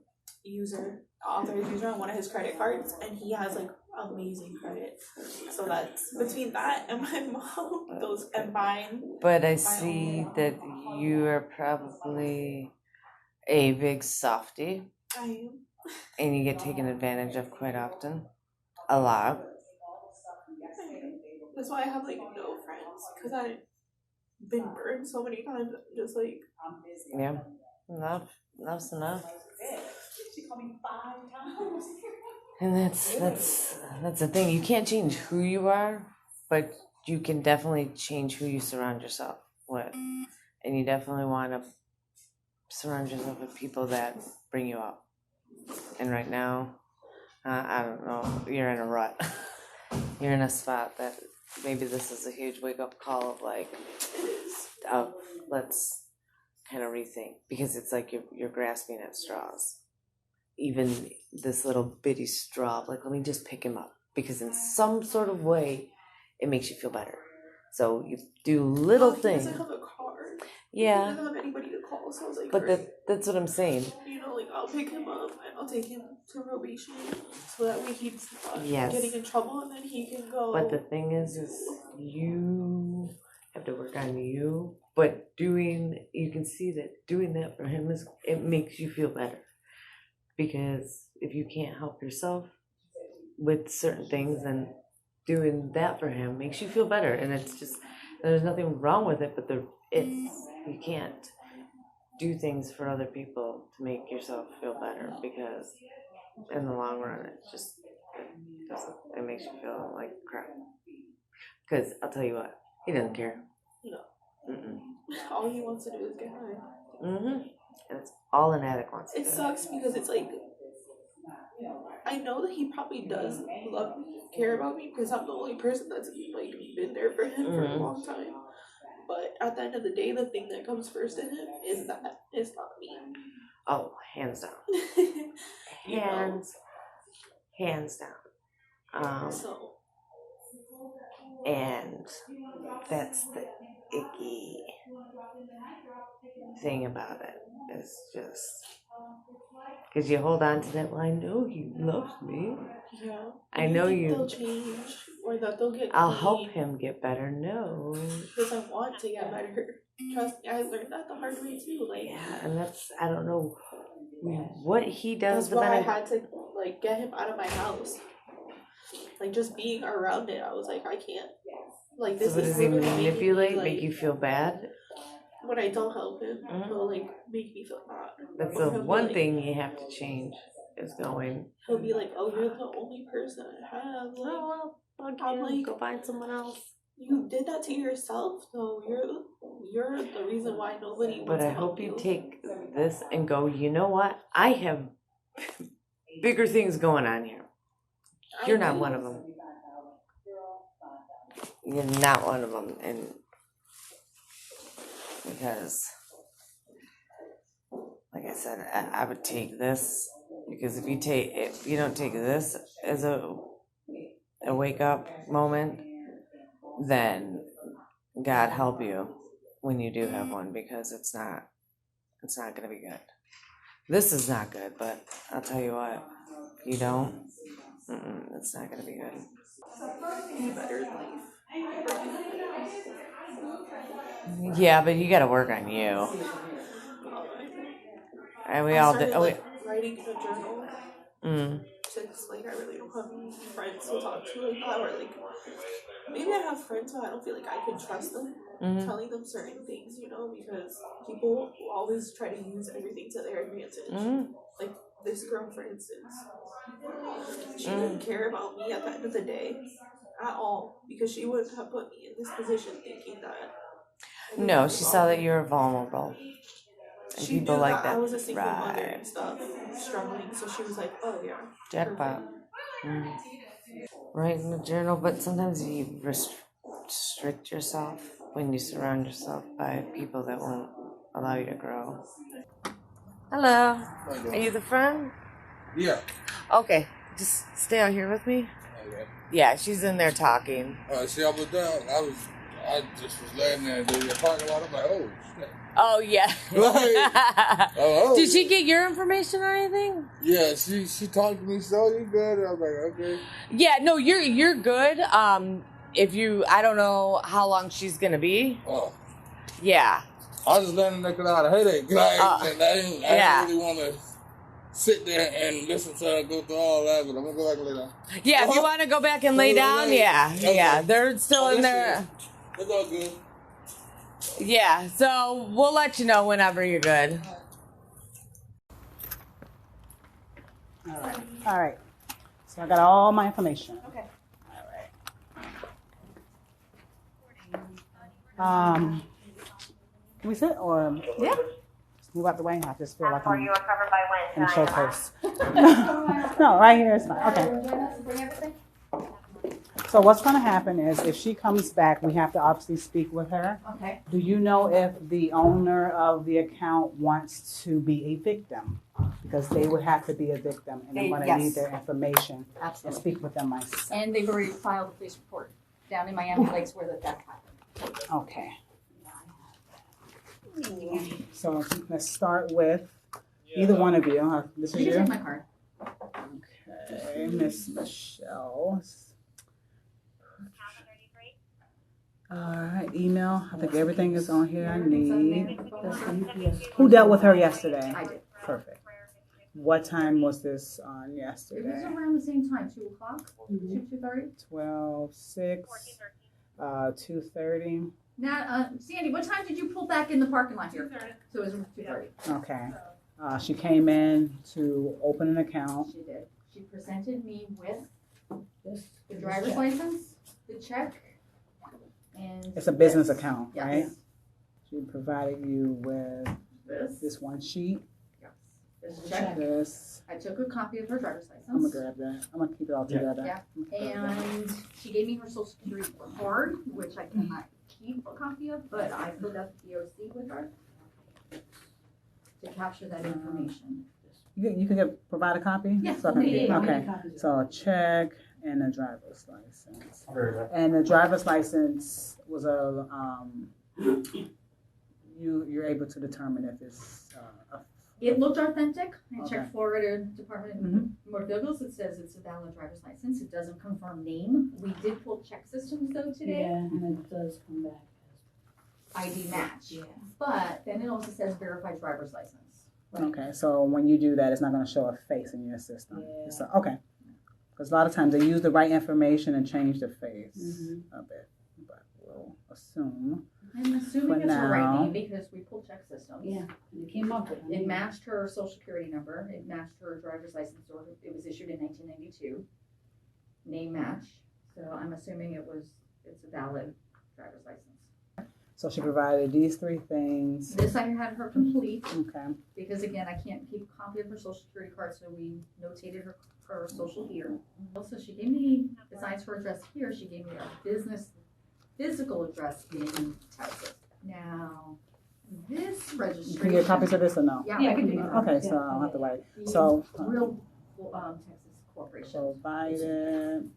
authorized user on one of his credit cards, and he has like amazing credit. So that's between that and my mom, those and mine. But I see that you are probably a big softie. I am. And you get taken advantage of quite often. A lot. That's why I have like no friends, because I've been burned so many times. Just like, yeah, enough's enough. She called me 5 times. And that's the thing. You can't change who you are, but you can definitely change who you surround yourself with. And you definitely want to surround yourself with people that bring you up. And right now, I don't know, you're in a rut. You're in a spot that maybe this is a huge wake-up call of like, let's kind of rethink, because it's like you're grasping at straws. Even this little bitty straw, like, let me just pick him up, because in some sort of way, it makes you feel better. So you do little He things. doesn't have a car. Yeah. He doesn't have anybody to call, so I was like, But that's what I'm saying. you know, like I'll pick him up and I'll take him to probation so that way he's not Yes. getting in trouble, and then he can go. But the thing is you have to work on you. But you can see that doing that for him it makes you feel better. Because if you can't help yourself with certain things, then doing that for him makes you feel better. And it's just, there's nothing wrong with it, but you can't do things for other people to make yourself feel better, because in the long run it makes you feel like crap. Because I'll tell you what, he doesn't care. No. Mm-mm. All he wants to do is get high. Mm-hmm. And it's all an addict wants to do. It sucks because it's like, I know that he probably does love me, care about me, because I'm the only person that's like been there for him for a long time. But at the end of the day, the thing that comes first to him is that it's not me. Oh, hands down. Hands down. So. And that's the icky thing about it. It's just because you hold on to that. Well, I know he loves me. Yeah. I know they'll change, or that they'll get. I'll clean. help him get better. No. Because I want to get better. Trust me, I learned that the hard way too. Like. Yeah, and I don't know what he does. That's why I had to like get him out of my house. Like just being around it, I was like, I can't. Like this. So does he manipulate, make you feel bad? When I don't help him, he'll like make me feel bad. That's the one thing you have to change is going. He'll be like, "Oh, you're the only person I have." Like, oh well, I'm like, go find someone else. You did that to yourself, though. You're the reason why nobody wants But I to help hope you take this and go. You know what? I have bigger things going on here. You're not one of them. You're not one of them, and because, like I said, I would take this, because if you don't take this as a wake up moment, then God help you when you do have one, because it's not going to be good. This is not good, but I'll tell you what, if you don't, it's not going to be good. Yeah, but you got to work on you. And we all did. Writing in a journal. Since like I really don't have any friends to talk to like that, or like maybe I have friends but I don't feel like I could trust them telling them certain things, you know, because people always try to use everything to their advantage. Like this girl, for instance, she didn't care about me at the end of the day at all, because she wouldn't have put me in this position thinking that. No, she saw that you were vulnerable. And she people knew like that I was a single mother and stuff, struggling, so she was like, "Oh yeah, jackpot." Write in the journal, but sometimes you restrict yourself when you surround yourself by people that won't allow you to grow. Hello. Are you the friend? Yeah. Okay. Just stay out here with me. Okay. Yeah, she's in there talking. See, I was down. I just was laying there in the parking lot. I'm like, oh shit. Oh yeah. Oh. Did she get your information or anything? Yeah, she talked to me. So you good? I was like, okay. Yeah, no, you're good. I don't know how long she's gonna be. Oh. Yeah. I was just letting her get out of headache. I didn't really want to sit there and listen to her go through all that, but I'm gonna go back and lay down. Yeah, if you want to go back and lay down, yeah, they're still in there. It's all good. Yeah, so we'll let you know whenever you're good. All right. So I got all my information. Okay. All right. Can we sit or? Yeah. Just move out the way. I just feel like I'm you are covered by in wind. show post. No, right here is fine. Okay. So what's going to happen is if she comes back, we have to obviously speak with her. Okay. Do you know if the owner of the account wants to be a victim? Because they would have to be a victim, and I'm going to need their information and speak with them myself. And they've already filed a police report down in Miami Lakes where the theft happened. Okay. So let's start with either one of you. This is You you. can take my card. Okay, Miss Michelle. All right, email. I think everything is on here I need. Who dealt with her yesterday? I did. Perfect. What time was this on It was yesterday? around the same time, 2 o'clock, 2:30. 12:06, 2:30. Now, Sandy, what time did you pull back in the parking lot here? 2:30. So it was 2:30. Okay. She came in to open an account. She did. She presented me with the driver's license, the check, and It's a business account, Yes. right? She provided you with this. this one sheet. Yes. This check. This. I took a copy of her driver's license. I'm gonna grab that. I'm gonna keep it all together. Yeah. And she gave me her social security card, which I cannot keep a copy of, but I filled out the DOC with her to capture that information. You can provide a copy? Yes, So I can- yeah. Okay, so a check and a driver's license. And the driver's license was you're able to determine if it's It looked authentic. I Okay. checked Florida Department of Motor Vehicles. It says it's a valid driver's license. It doesn't confirm name. We did pull check systems though today. Yeah, and it does come back. ID match. Yeah. But then it also says verified driver's license. Okay, so when you do that, it's not gonna show a face in your system. Yeah. So, okay. Because a lot of times they use the right information and change the face a bit, but we'll assume. I'm assuming For it's her right now. name because we pulled check systems. Yeah, and it came up with It matched her social security number. It matched her driver's license order. It was issued in 1992. Name match. So I'm assuming it's a valid driver's license. So she provided these three things. This I had her complete Okay. because again, I can't keep a copy of her social security card, so we notated her social here. Also, she gave me, besides her address here, she gave me a business physical address in Texas. Now, this Can registration. you get copies of this or no? Yeah, I can do that. Okay, so I'll have to write. So, Real Texas Corporation. provided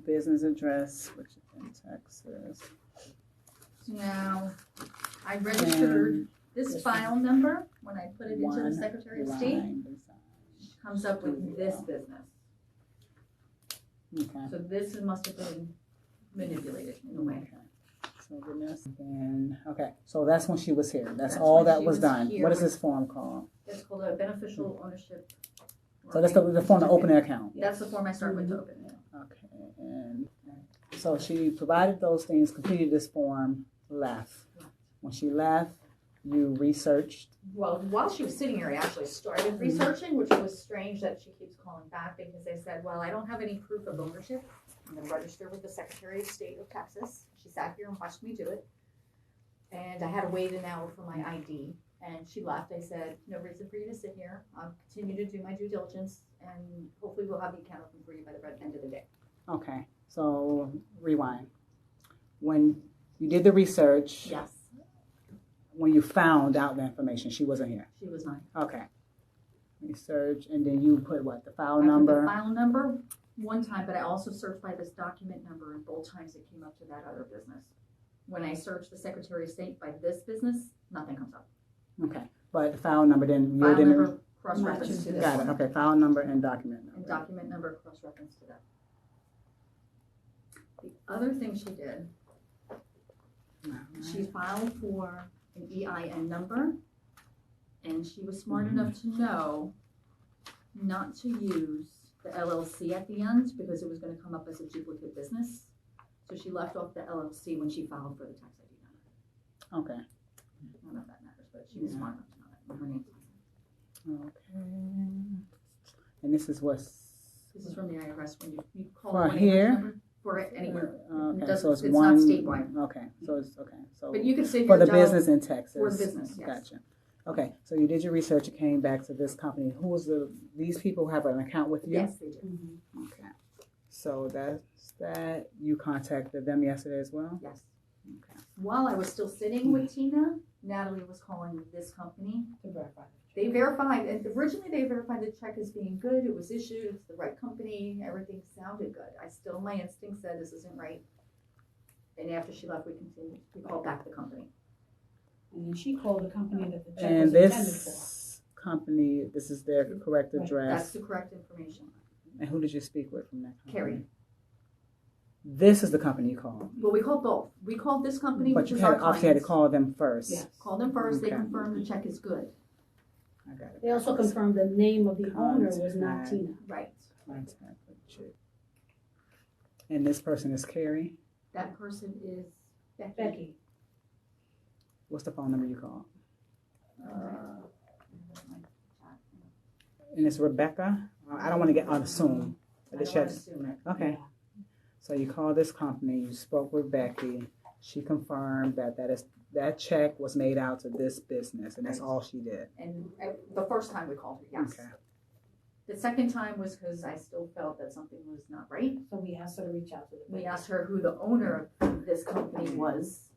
business address, which is in Texas. Now, I registered this file number when I put it into the Secretary of State. Comes up with this business. Okay. So this must have been manipulated in a way. Okay. So goodness. And okay, so that's when she was here. That's That's all when that she was was done. here What is when- this form called? It's called a beneficial ownership. So that's the form to open an account. That's the form I start with to open it. Okay, and so she provided those things, completed this form, left. When she left, you researched. Well, while she was sitting here, I actually started researching, which was strange that she keeps calling back because they said, well, I don't have any proof of ownership. I'm going to register with the Secretary of State of Texas. She sat here and watched me do it. And I had to wait an hour for my ID. And she left. I said, no reason for you to sit here. I'll continue to do my due diligence, and hopefully we'll have the account open for you by the end of the day. Okay, so rewind. When you did the research, Yes, when you found out the information, she wasn't here. she was mine. Okay. Research, and then you put what, the file I put number? the file number one time, but I also searched by this document number, and both times it came up to that other business. When I searched the Secretary of State by this business, nothing comes up. Okay, but the file number then, you File didn't. number cross-reference to this Got it, one. okay, file number and document number. And document number cross-reference to that. The other thing she did, she filed for an EIN number, and she was smart enough to know not to use the LLC at the end because it was going to come up as a duplicate business. So she left off the LLC when she filed for the tax ID number. Okay. I don't know if that matters, but she was smart enough to know that. Her name's on it. Okay. And this is what's. This is from the IRS when you call For the here? number for it anywhere. Okay, so it's It's one. not statewide. Okay, so it's, okay, so. But you can say For your the job business in Texas. for the business, yes. Gotcha. Okay, so you did your research, you came back to this company. Who was these people have an account with you? Yes, they do. Okay. So that's that. You contacted them yesterday as well? Yes. Okay. While I was still sitting with Tina, Natalie was calling this company. To verify. They verified, and originally they verified the check as being good, it was issued, it's the right company, everything sounded good. My instinct said this isn't right. And after she left, we continued. We called back the company. And then she called the company that the check And was intended this company, this is their correct That's address. the correct information. And who did you speak with from that company? Carrie. This is the company you called. Well, we called both. We called this company, But which you was our obviously had to clients. call them first. Yes, called them first. They Okay. confirmed the check is good. I got it. They also confirmed the name of the owner was not Contact. Tina. Right. Contact with Chick. And this person is Carrie. That person is Becky. What's the phone number you called? Uh, And it's Rebecca. I don't want to get unassumed. I don't want to assume it. Okay. So you called this company. You spoke with Becky. She confirmed that check was made out to this business, and that's all she did. And the first time we called her, yes. Okay. The second time was because I still felt that something was not right. So we asked her to reach out to the We asked her who the owner of this company was,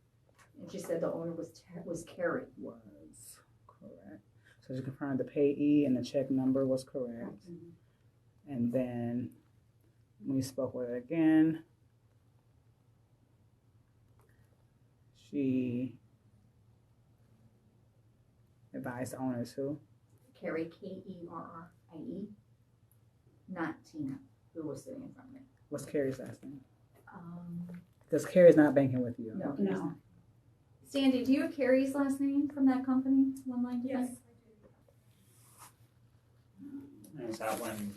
and she said the owner was Carrie. Was correct. So she confirmed the payee and the check number was correct. And then we spoke with her again. She advised the owners who? Carrie, Kerrie, not Tina, who was sitting in front of me. What's Carrie's last name? Um, Because Carrie's not banking with you. no, No. Sandy, do you have Carrie's last name from that company? One line defense? Is that when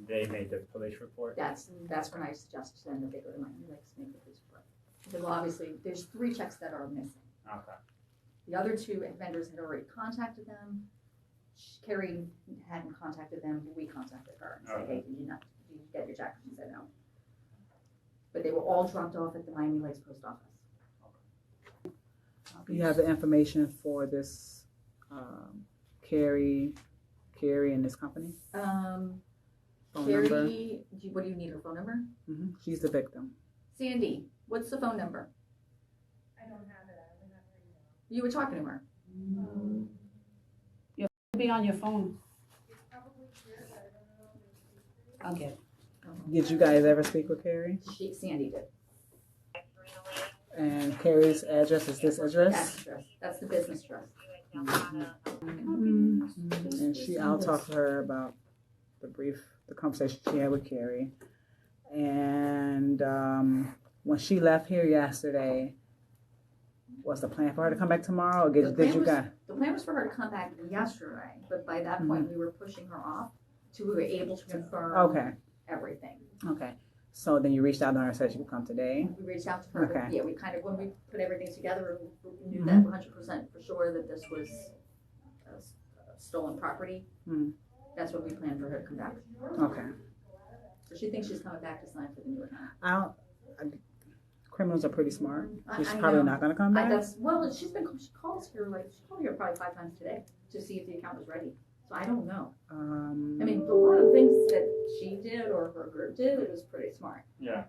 they made the police report? That's when I suggested to them that they go to Miami Lakes to make the police report. Because obviously, there's 3 checks that are missing. Okay. The other 2 vendors had already contacted them. Carrie hadn't contacted them, but we contacted her and said, Okay. hey, did you get your check? She said no. But they were all dropped off at the Miami Lakes post office. You have the information for this Carrie and this company? Phone number? Carrie, what do you need, her phone number? Mm-hmm. She's the victim. Sandy, what's the phone number? I don't have it. I don't have her email. You were talking to her. It'll be on your phone. I'll get it. Did you guys ever speak with Carrie? Sandy did. And Carrie's address is this address? That's address. That's the business address. And I'll talk to her about the conversation she had with Carrie. And when she left here yesterday, what's the plan for her to come back tomorrow? Or did you guys? The plan was for her to come back yesterday, but by that point, we were pushing her off till we were able to confirm everything. Okay. So then you reached out to her and said she could come today? We reached out to her. Okay. Yeah, we kind of, when we put everything together, we knew that 100% for sure that this was stolen property. That's what we planned for her to come back. Okay. So she thinks she's coming back to sign for the new account. Criminals are pretty smart. She's I probably know. not going to come back? She called here probably 5 times today to see if the account was ready. So I don't know. I mean, a lot of things that she did or her group did, it was pretty smart. Yeah.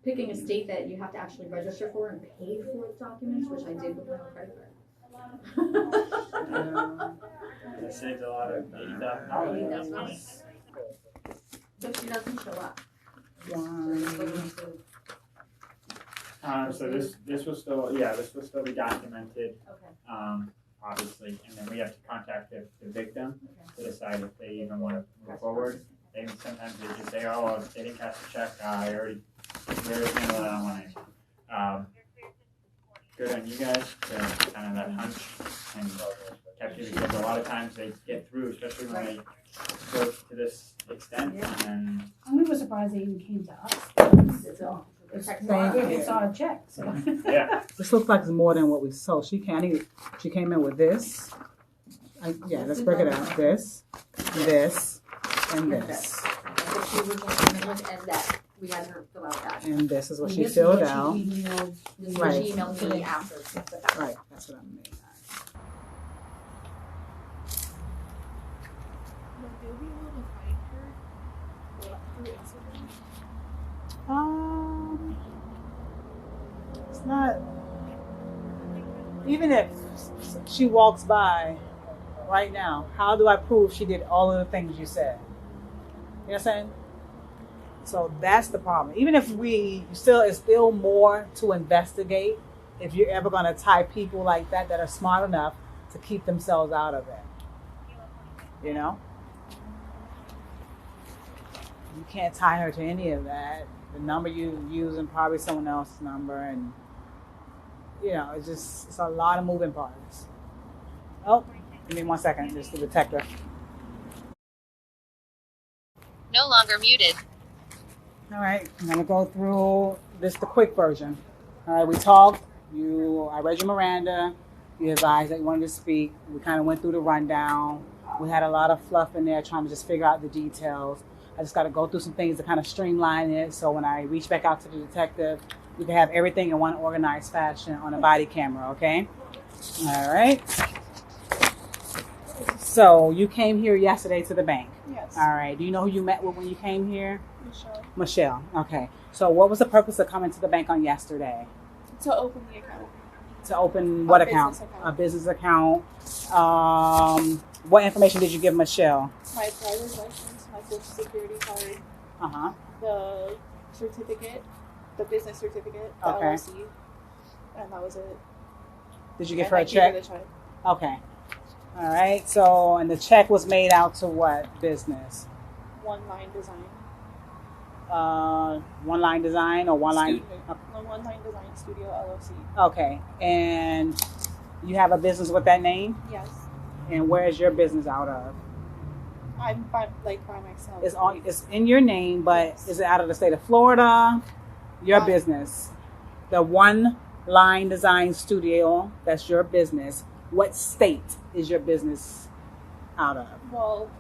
Picking a state that you have to actually register for and pay for the documents, which I did with my own credit card. It saved a lot of $80,000. But she doesn't show up. So this will still be documented. Okay. Obviously, and then we have to contact the victim to decide if they even want to move forward. Sometimes they just say, oh, they didn't cash the check. I already handled it on my own. Good on you guys for kind of that hunch and kept you, because a lot of times they get through, especially when they go to this extent. And We were surprised they even came to us. It's our check. So. Yeah. This looks like it's more than what we sold. She came in with this. Let's break it out. This, and this. That's what she originally came in with, and that we had her fill out that. And this is what she filled out. This is what she emailed me after the fact. Right, that's what I mean. It's not. Even if she walks by right now, how do I prove she did all of the things you said? You know what I'm saying? So that's the problem. Even if it's still more to investigate if you're ever going to tie people like that are smart enough to keep themselves out of it. You know? You can't tie her to any of that. The number you using probably someone else's number, and it's a lot of moving parts. Oh, give me 1 second, just the detective. No longer muted. All right, I'm gonna go through the quick version. All right, we talked. I read your Miranda. You advised that you wanted to speak. We kind of went through the rundown. We had a lot of fluff in there trying to just figure out the details. I just got to go through some things to kind of streamline it. So when I reach back out to the detective, we can have everything in one organized fashion on a body camera, okay? All right. So you came here yesterday to the bank. Yes. All right. Do you know who you met with when you came here? Michelle. Michelle. Okay. So what was the purpose of coming to the bank on yesterday? To open the account. To open what account? A business account. What information did you give Michelle? My driver's license, my social security card. Uh-huh. The certificate, the business certificate, the Okay. LLC, and that was it. Did you give And her I a gave check? her the check. Okay. All right. So, and the check was made out to what business? One Line Design. One Line Design or One Line? One Line Design Studio LLC. Okay. And you have a business with that name? Yes. And where is your business out of? I'm by myself. It's in your name, but yes. Is it out of the state of Florida? Your business. The One Line Design Studio, that's your business. What state is your business out of? Well,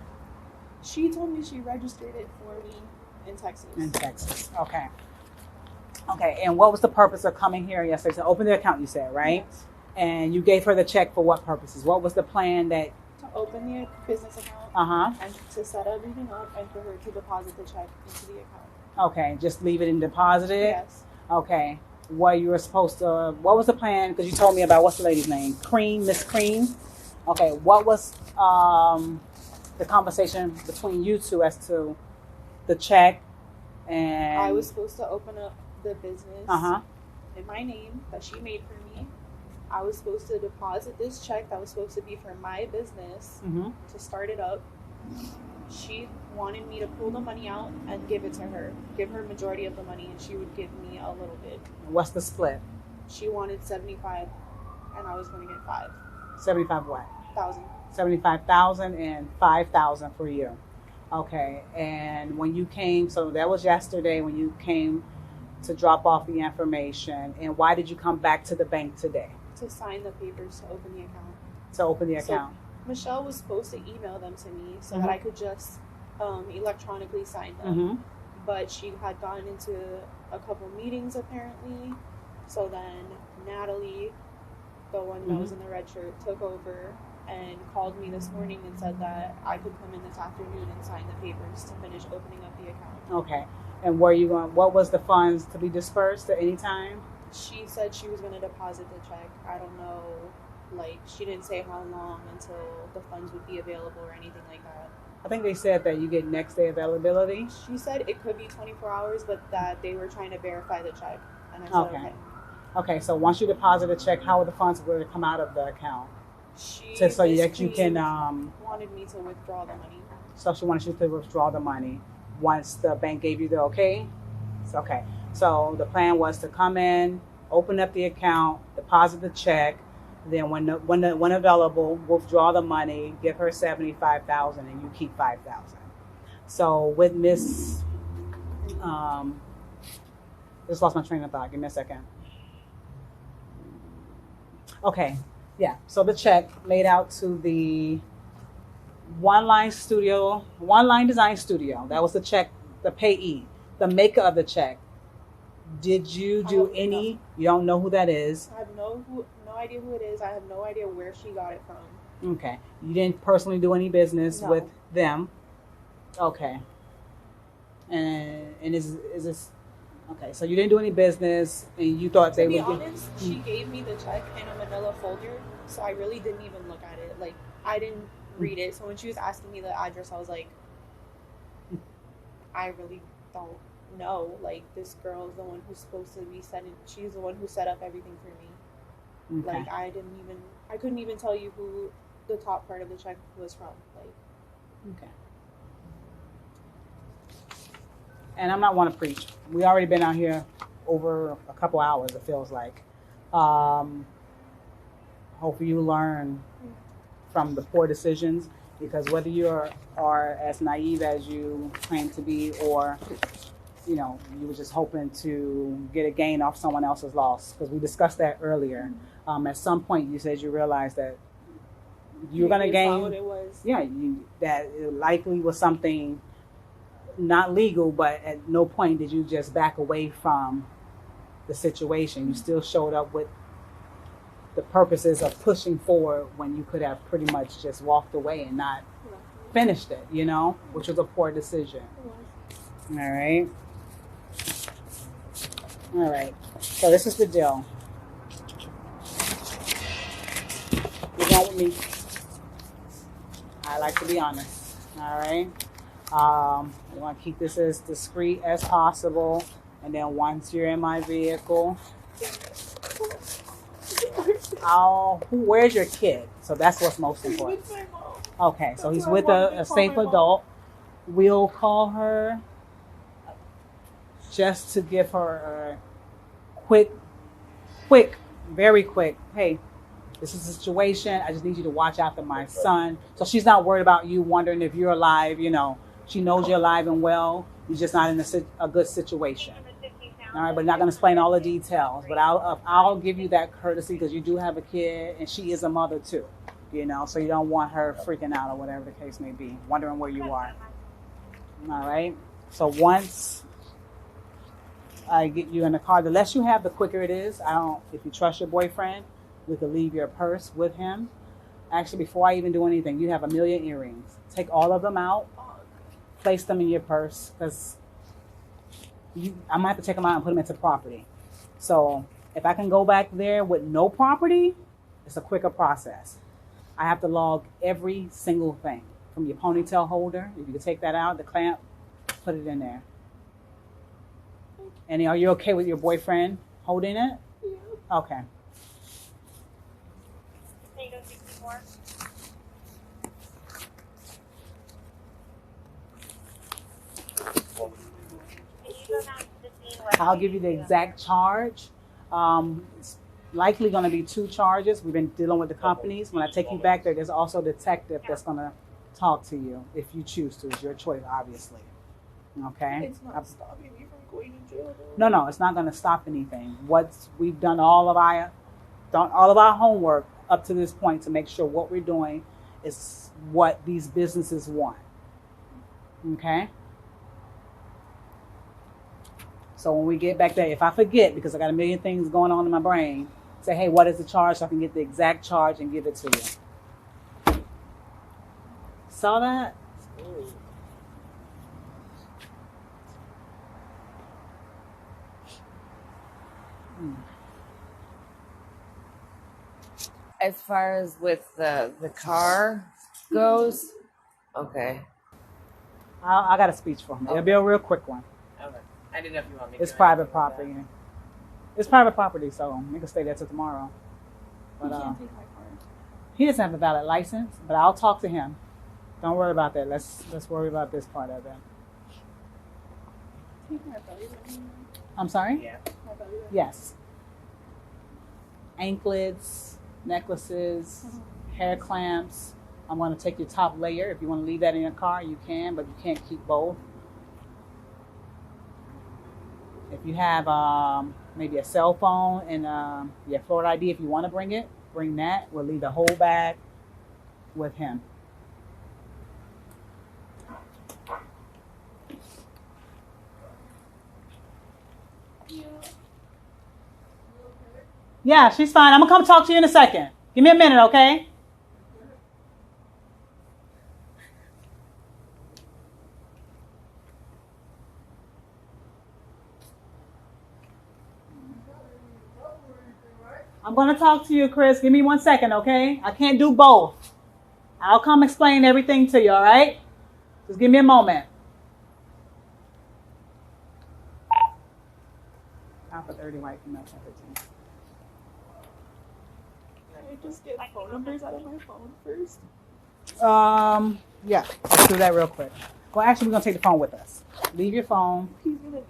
she told me she registered it for me in Texas. In Texas, okay. Okay, and what was the purpose of coming here yesterday? To open the account, you said, right? Yes. And you gave her the check for what purposes? What was the plan that? To open the business account. Uh-huh. And to set everything up and for her to deposit the check into the account. Okay, just leave it and deposit it? Yes. Okay. What was the plan? Because you told me about, what's the lady's name? Miss Cream? Okay, what was the conversation between you two as to the check and... I was supposed to open up the business Uh-huh. in my name that she made for me. I was supposed to deposit this check that was supposed to be for my business to start it up. She wanted me to pull the money out and give it to her, give her majority of the money, and she would give me a little bit. What's the split? She wanted 75, and I was going to get 5. 75 what? 1,000. 75,000 and 5,000 for you. Okay, and when you came, so that was yesterday when you came to drop off the information, and why did you come back to the bank today? To sign the papers to open the account. To open the account. So Michelle was supposed to email them to me so that I could just electronically sign them. But she had gotten into a couple meetings apparently. So then Natalie, the one that was in the red shirt, took over and called me this morning and said that I could come in this afternoon and sign the papers to finish opening up the account. Okay. And what was the funds to be dispersed at any time? She said she was going to deposit the check. I don't know, she didn't say how long until the funds would be available or anything like that. I think they said that you get next day availability. She said it could be 24 hours, but that they were trying to verify the check. And I said, okay. Okay, so once you deposit the check, how are the funds going to come out of the account? So that you can... wanted me to withdraw the money. So she wanted you to withdraw the money once the bank gave you the okay? Okay. So the plan was to come in, open up the account, deposit the check, then when available, withdraw the money, give her 75,000, and you keep 5,000. So with Miss, just lost my train of thought. Give me a second. Okay, yeah. So the check made out to the One Line Design Studio. That was the check, the payee, the maker of the check. Did you do any? You don't know who that is. I have no idea who it is. I have no idea where she got it from. Okay. You didn't personally do any business with them. Okay. And is this okay? So you didn't do any business, and you thought they would. To be honest, she gave me the check in a manila folder, so I really didn't even look at it. I didn't read it. So when she was asking me the address, I was like, I really don't no, like this girl is the one who's supposed to be setting. She's the one who set up everything for me. Okay. Like I couldn't even tell you who the top part of the check was from. Like. Okay. And I'm not one to preach. We already been out here over a couple hours, it feels like. Hopefully you learn from the poor decisions, because whether you are as naive as you claim to be, or you were just hoping to get a gain off someone else's loss, because we discussed that earlier. At some point you said you realized that you were going to gain. What it was. Yeah, that it likely was something not legal, but at no point did you just back away from the situation. You still showed up with the purposes of pushing forward when you could have pretty much just walked away and not finished it, which was a poor decision. All right. So this is the deal. You're going with me. I like to be honest. All right. We want to keep this as discreet as possible. And then once you're in my vehicle, where's your kid? So that's what's most important. He's with my mom. Okay, so he's with a safe adult. We'll call her just to give her a quick, very quick, hey, this is a situation. I just need you to watch after my son. So she's not worried about you wondering if you're alive. She knows you're alive and well. You're just not in a good situation. All right, but not going to explain all the details. But I'll give you that courtesy because you do have a kid and she is a mother too. So you don't want her freaking out or whatever the case may be, wondering where you are. All right. So once I get you in the car, the less you have, the quicker it is. If you trust your boyfriend, we could leave your purse with him. Actually, before I even do anything, you have 1 million earrings. Take all of them out, place them in your purse, because I'm going to have to take them out and put them into property. So if I can go back there with no property, it's a quicker process. I have to log every single thing from your ponytail holder. If you can take that out, the clamp, put it in there. And are you okay with your boyfriend holding it? Yeah. Okay. Can you go 64? I'll give you the exact charge. It's likely going to be 2 charges. We've been dealing with the companies. When I take you back there, there's also a detective that's going to talk to you if you choose to. It's your choice, obviously. Okay? It's not stopping me from going to jail. No, it's not going to stop anything. We've done all of our homework up to this point to make sure what we're doing is what these businesses want. Okay? So when we get back there, if I forget, because I got 1 million things going on in my brain, say, hey, what is the charge? So I can get the exact charge and give it to you. Saw that? As far as with the car goes, okay. I got a speech for him. It'll be a real quick one. Okay. I didn't know if you want me. It's private property. It's private property, so we can stay there till tomorrow. But He can't take my car. he doesn't have a valid license, but I'll talk to him. Don't worry about that. Let's worry about this part of it. Take my belly button. I'm sorry? Yeah. My belly button. Yes. Anklets, necklaces, hair clamps. I'm going to take your top layer. If you want to leave that in your car, you can, but you can't keep both. If you have maybe a cell phone and your Florida ID, if you want to bring it, bring that. We'll leave the whole bag with him. Yeah, she's fine. I'm going to come talk to you in a second. Give me a minute, okay? I'm going to talk to you, Chris. Give me 1 second, okay? I can't do both. I'll come explain everything to you, all right? Just give me a moment. dirty white female temperature. Can I just get phone numbers out of my phone first? Yeah, let's do that real quick. Well, actually, we're gonna take the phone with us. Leave your phone. He's gonna need it.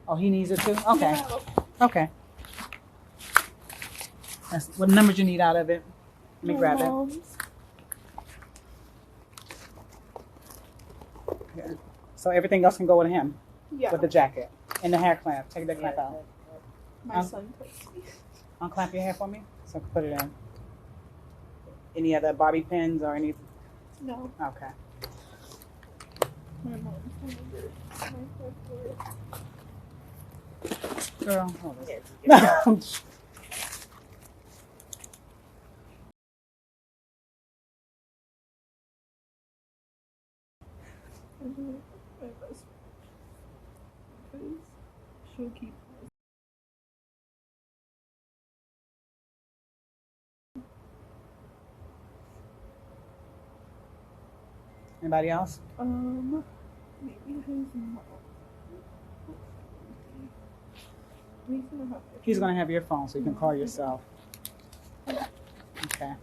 Oh, he needs it too? Okay. Yeah. Okay. What numbers you need out of it? Let me grab it. Yeah. So everything else can go with him? Yeah. With the jacket. And the hair clamp. Take the clamp out. My son puts me. Unclamp your hair for me so I can put it in. Any other bobby pins or any? No. Okay. My mom's number. Girl, hold on. My best friend. Because she'll keep. Anybody else? Maybe his mom. He's gonna have your phone so you can call yourself. Okay.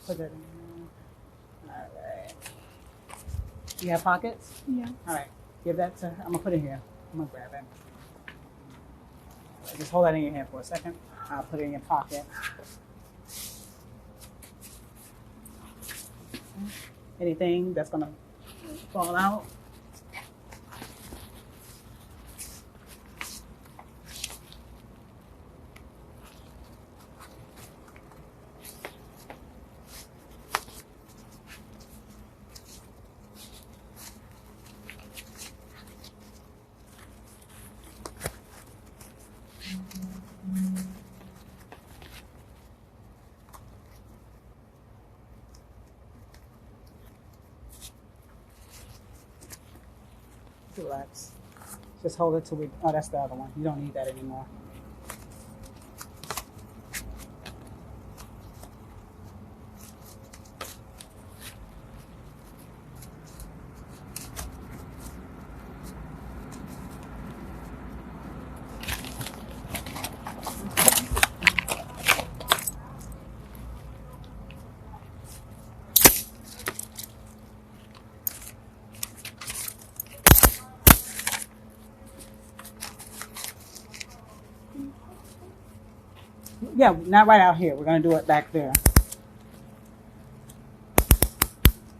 Put that in there. All right. You have pockets? Yeah. All right. Give that to her. I'm gonna put it here. I'm gonna grab it. Just hold that in your hand for a second. I'll put it in your pocket. Anything that's gonna fall out? Relax. Just hold it till we. Oh, that's the other one. You don't need that anymore. Yeah, not right out here. We're gonna do it back there.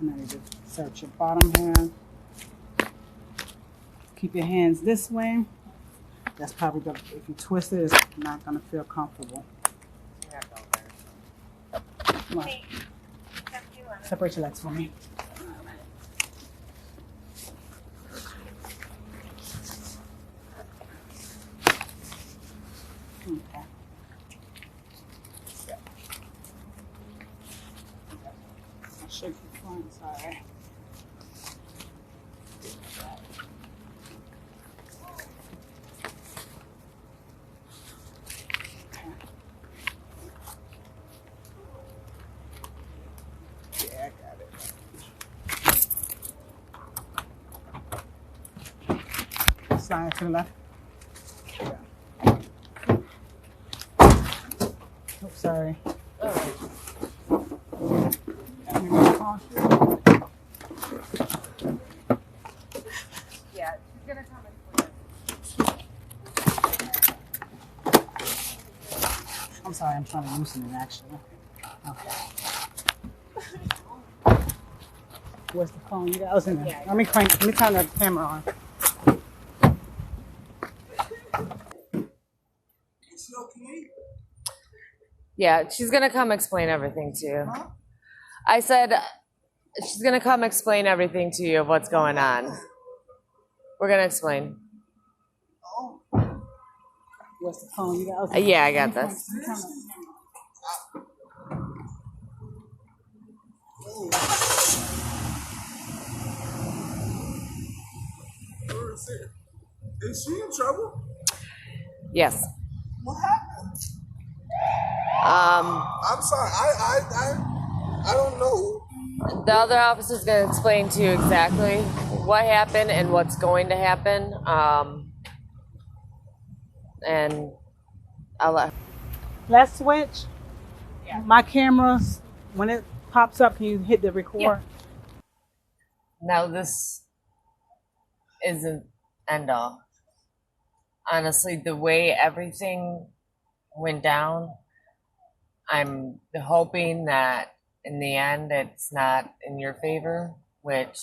Now you just search your bottom hand. Keep your hands this way. That's probably the, if you twist it, it's not gonna feel comfortable. Come on. Separate your legs for me. Okay. Shake the front side. Yeah, I got it. Slide to the left. Yeah. Oh, sorry. Yeah, she's gonna come and I'm sorry, I'm trying to loosen it actually. Okay. Where's the phone? You got, I was in there. Yeah. Let me turn the camera on. Yeah, she's gonna come explain everything to you. I said she's gonna come explain everything to you of what's going on. We're gonna explain. Where's the phone? You got, Yeah, I got this. Is she in trouble? Yes. What happened? I'm sorry. I don't know. The other officer's gonna explain to you exactly what happened and what's going to happen. And I'll let. Let's switch. My cameras, when it pops up, can you hit the record? Yeah. Now this isn't end all. Honestly, the way everything went down, I'm hoping that in the end it's not in your favor, which,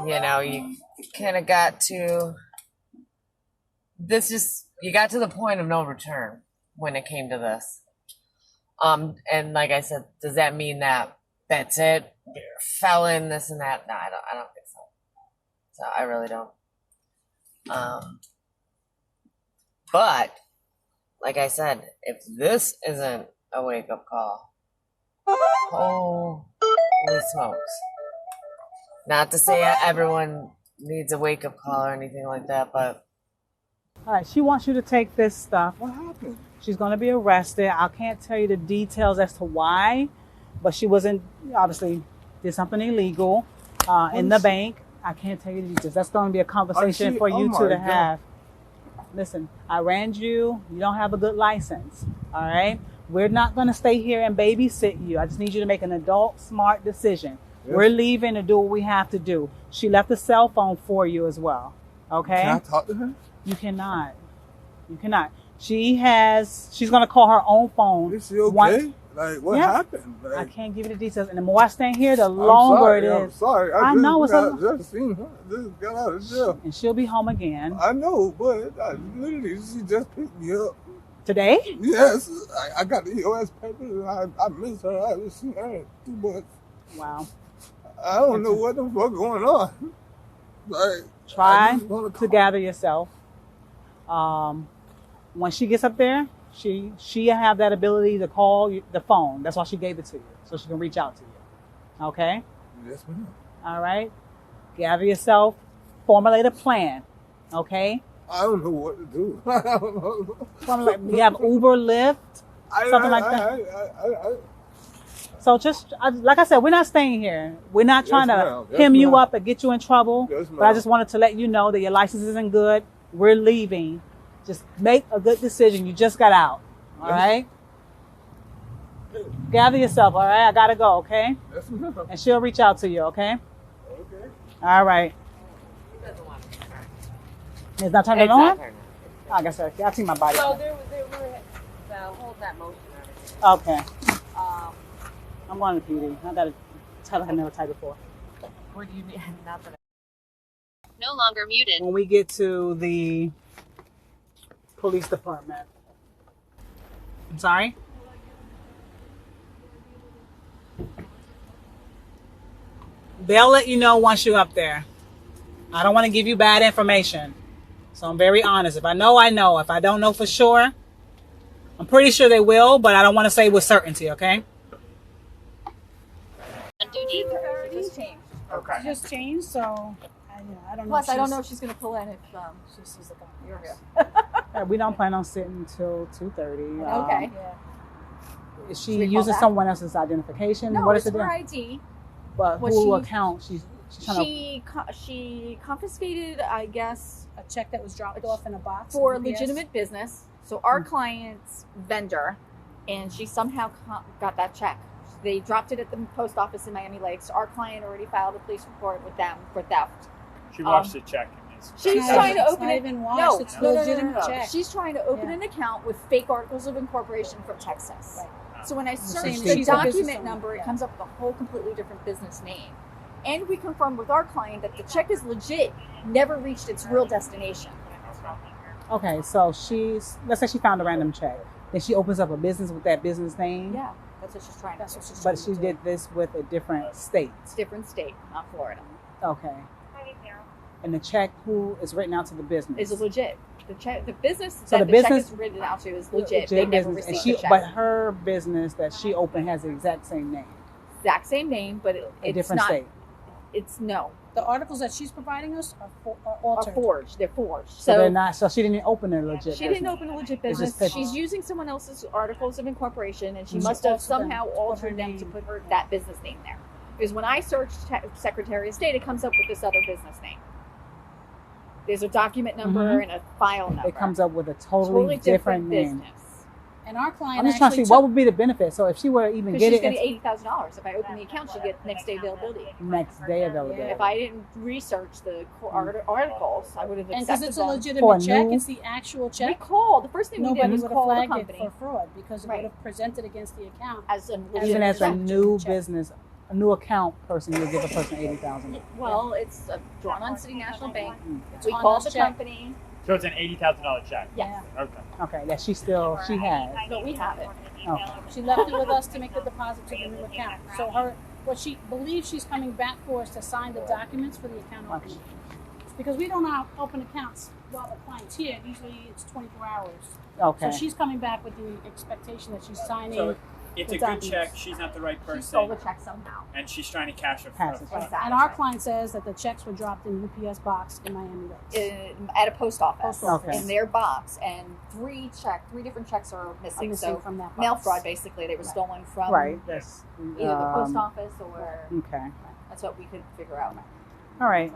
you know, you kind of got to, you got to the point of no return when it came to this. And like I said, does that mean that that's it? Felon, this and that? No, I don't think so. So I really don't. But like I said, if this isn't a wake-up call, holy smokes. Not to say everyone needs a wake-up call or anything like that, but... All right, she wants you to take this stuff. What happened? She's going to be arrested. I can't tell you the details as to why, but she wasn't, obviously, did something illegal in the bank. I can't tell you the details. That's going to be a conversation for you two to have. Listen, I ran you. You don't have a good license, all right? We're not going to stay here and babysit you. I just need you to make an adult, smart decision. Yes. We're leaving to do what we have to do. She left a cell phone for you as well, okay? Can I talk to her? You cannot. You cannot. She's going to call her own phone. Is she okay? Like, what happened? Like, I can't give you the details. And the more I stand here, the longer it is. I'm sorry. I know. I just seen her. Just got out of jail. And she'll be home again. I know, but literally, she just picked me up. Today? Yes. I got the EOS papers, and I missed her. I haven't seen her in 2 months. Wow. I don't know what the fuck going on. Like, try to gather yourself. When she gets up there, she have that ability to call the phone. That's why she gave it to you, so she can reach out to you. Okay? Yes, ma'am. All right? Gather yourself. Formulate a plan. Okay? I don't know what to do. I don't know. You have Uber, Lyft, something like that. So just, like I said, we're not staying here. We're not trying to hem you up and get you in trouble. But I just wanted to let you know that your license isn't good. We're leaving. Just make a good decision. You just got out. All right? Gather yourself, all right? I got to go, okay? And she'll reach out to you, okay? Okay. All right. It's not turned on? I guess I see my body. So they were hold that motion. Okay. I'm going to PD. I got to tell her I never typed before. What do you mean? Not that No longer muted. When we get to the police department. I'm sorry? They'll let you know once you're up there. I don't want to give you bad information. So I'm very honest. If I know, I know. If I don't know for sure, I'm pretty sure they will, but I don't want to say with certainty, okay? On duty. It just changed. Okay. It just changed, so I don't know. Plus, I don't know if she's going to pull in if she sees the gun. you're here. We don't plan on sitting until 2:30. Okay. Is she using someone else's identification? No, what it's is it? her ID. But who account? She's trying she confiscated, I guess, a check that was dropped off in a box for legitimate business. So our client's vendor, and she somehow got that check. They dropped it at the post office in Miami Lakes. Our client already filed a police report with them for theft. She washed the check. She's trying to open it. No, it's legitimate check. She's trying to open an account with fake articles of incorporation from Texas. Right. So when I search the document number, it comes up with a whole completely different business name. And we confirmed with our client that the check is legit, never reached its real destination. Okay, so let's say she found a random check. Then she opens up a business with that business name. Yeah, that's what she's trying to do. But she did this with a different state. Different state, not Florida. Okay. And the check who is written out to the business? Is legit. The business so that the check is written out to is legit. They never received the check. But her business that she opened has the exact same name. Exact same name, but it's a different not, state. It's no. The articles that she's providing us are altered. Are forged. They're forged. So they're not. So she didn't open a legit. She didn't open a legit business. She's using someone else's articles of incorporation, and she must have somehow altered them to put that business name there. is when I search Secretary of State, it comes up with this other business name. There's a document number and a file number. It comes up with a totally different name. business. And our client I'm just trying to see what would be the benefit. So if she were to even Because get she's it, getting $80,000. If I open the account, she'd get next day availability. next day availability. If I didn't research the articles, I would have And accepted because it's a them. legitimate check, it's the actual check. We called. The first thing we did Nobody was would have call the flagged it company. for fraud because it would have presented against the account as a Even as a legitimate new check. business, a new account person, you would give a person 80,000. Well, it's drawn on City National Bank. It's We on called this the check. company. So it's an $80,000 check? Yes. Okay. Okay, that she has. No, we have it. Okay. She left it with us to make the deposit to the new account. So what she believes she's coming back for is to sign the documents for the account opening. Because we don't open accounts while the client's here. Usually it's 24 hours. Okay. So she's coming back with the expectation that she's signing. So it's the a good documents. check. She's not the right person. She stole the check somehow. And she's trying to cash it. And our client says that the checks were dropped in UPS box in Miami Lakes. At a post office. Post office. In their box, and three different checks are missing. Missing So from that mail box. fraud, basically. They were stolen from Right. That's either the post office or. Okay. That's what we could figure out. All right.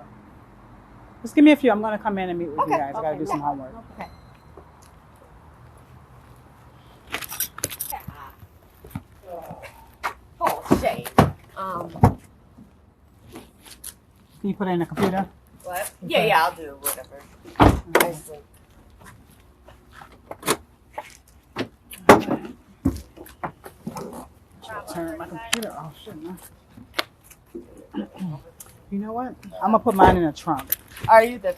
Just give me a few. I'm going to come in and meet with you Okay. guys. I got to do some Yeah. homework. Okay. Oh, shame. Can you put it in the computer? What? Okay. Yeah, I'll do whatever. I sleep. Turn my computer off, shouldn't I? You know what? I'm going to put mine in the trunk. Are you the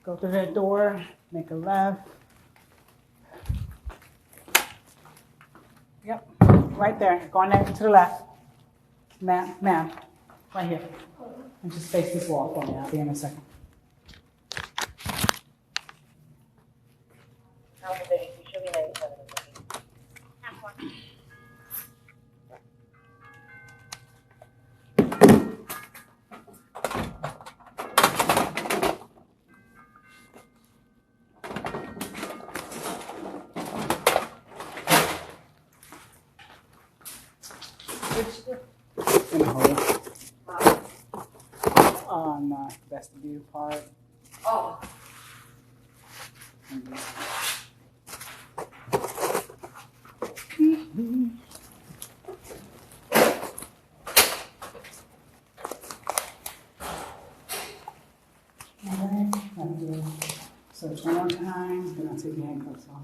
Go through that door, make a left. Yep, right there. Going there to the left. Ma'am, right here. And just face this wall for me. I'll be in a second. In the hole. Oh, no, that's the view part. Oh. Alright, I'll do search one more time, then I'll take your handcuffs off.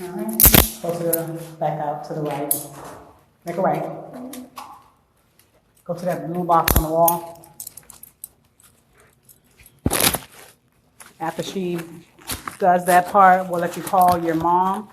All right, go to the, back out to the right. Make a right. Go to that blue box on the wall. After she does that part, we'll let you call your mom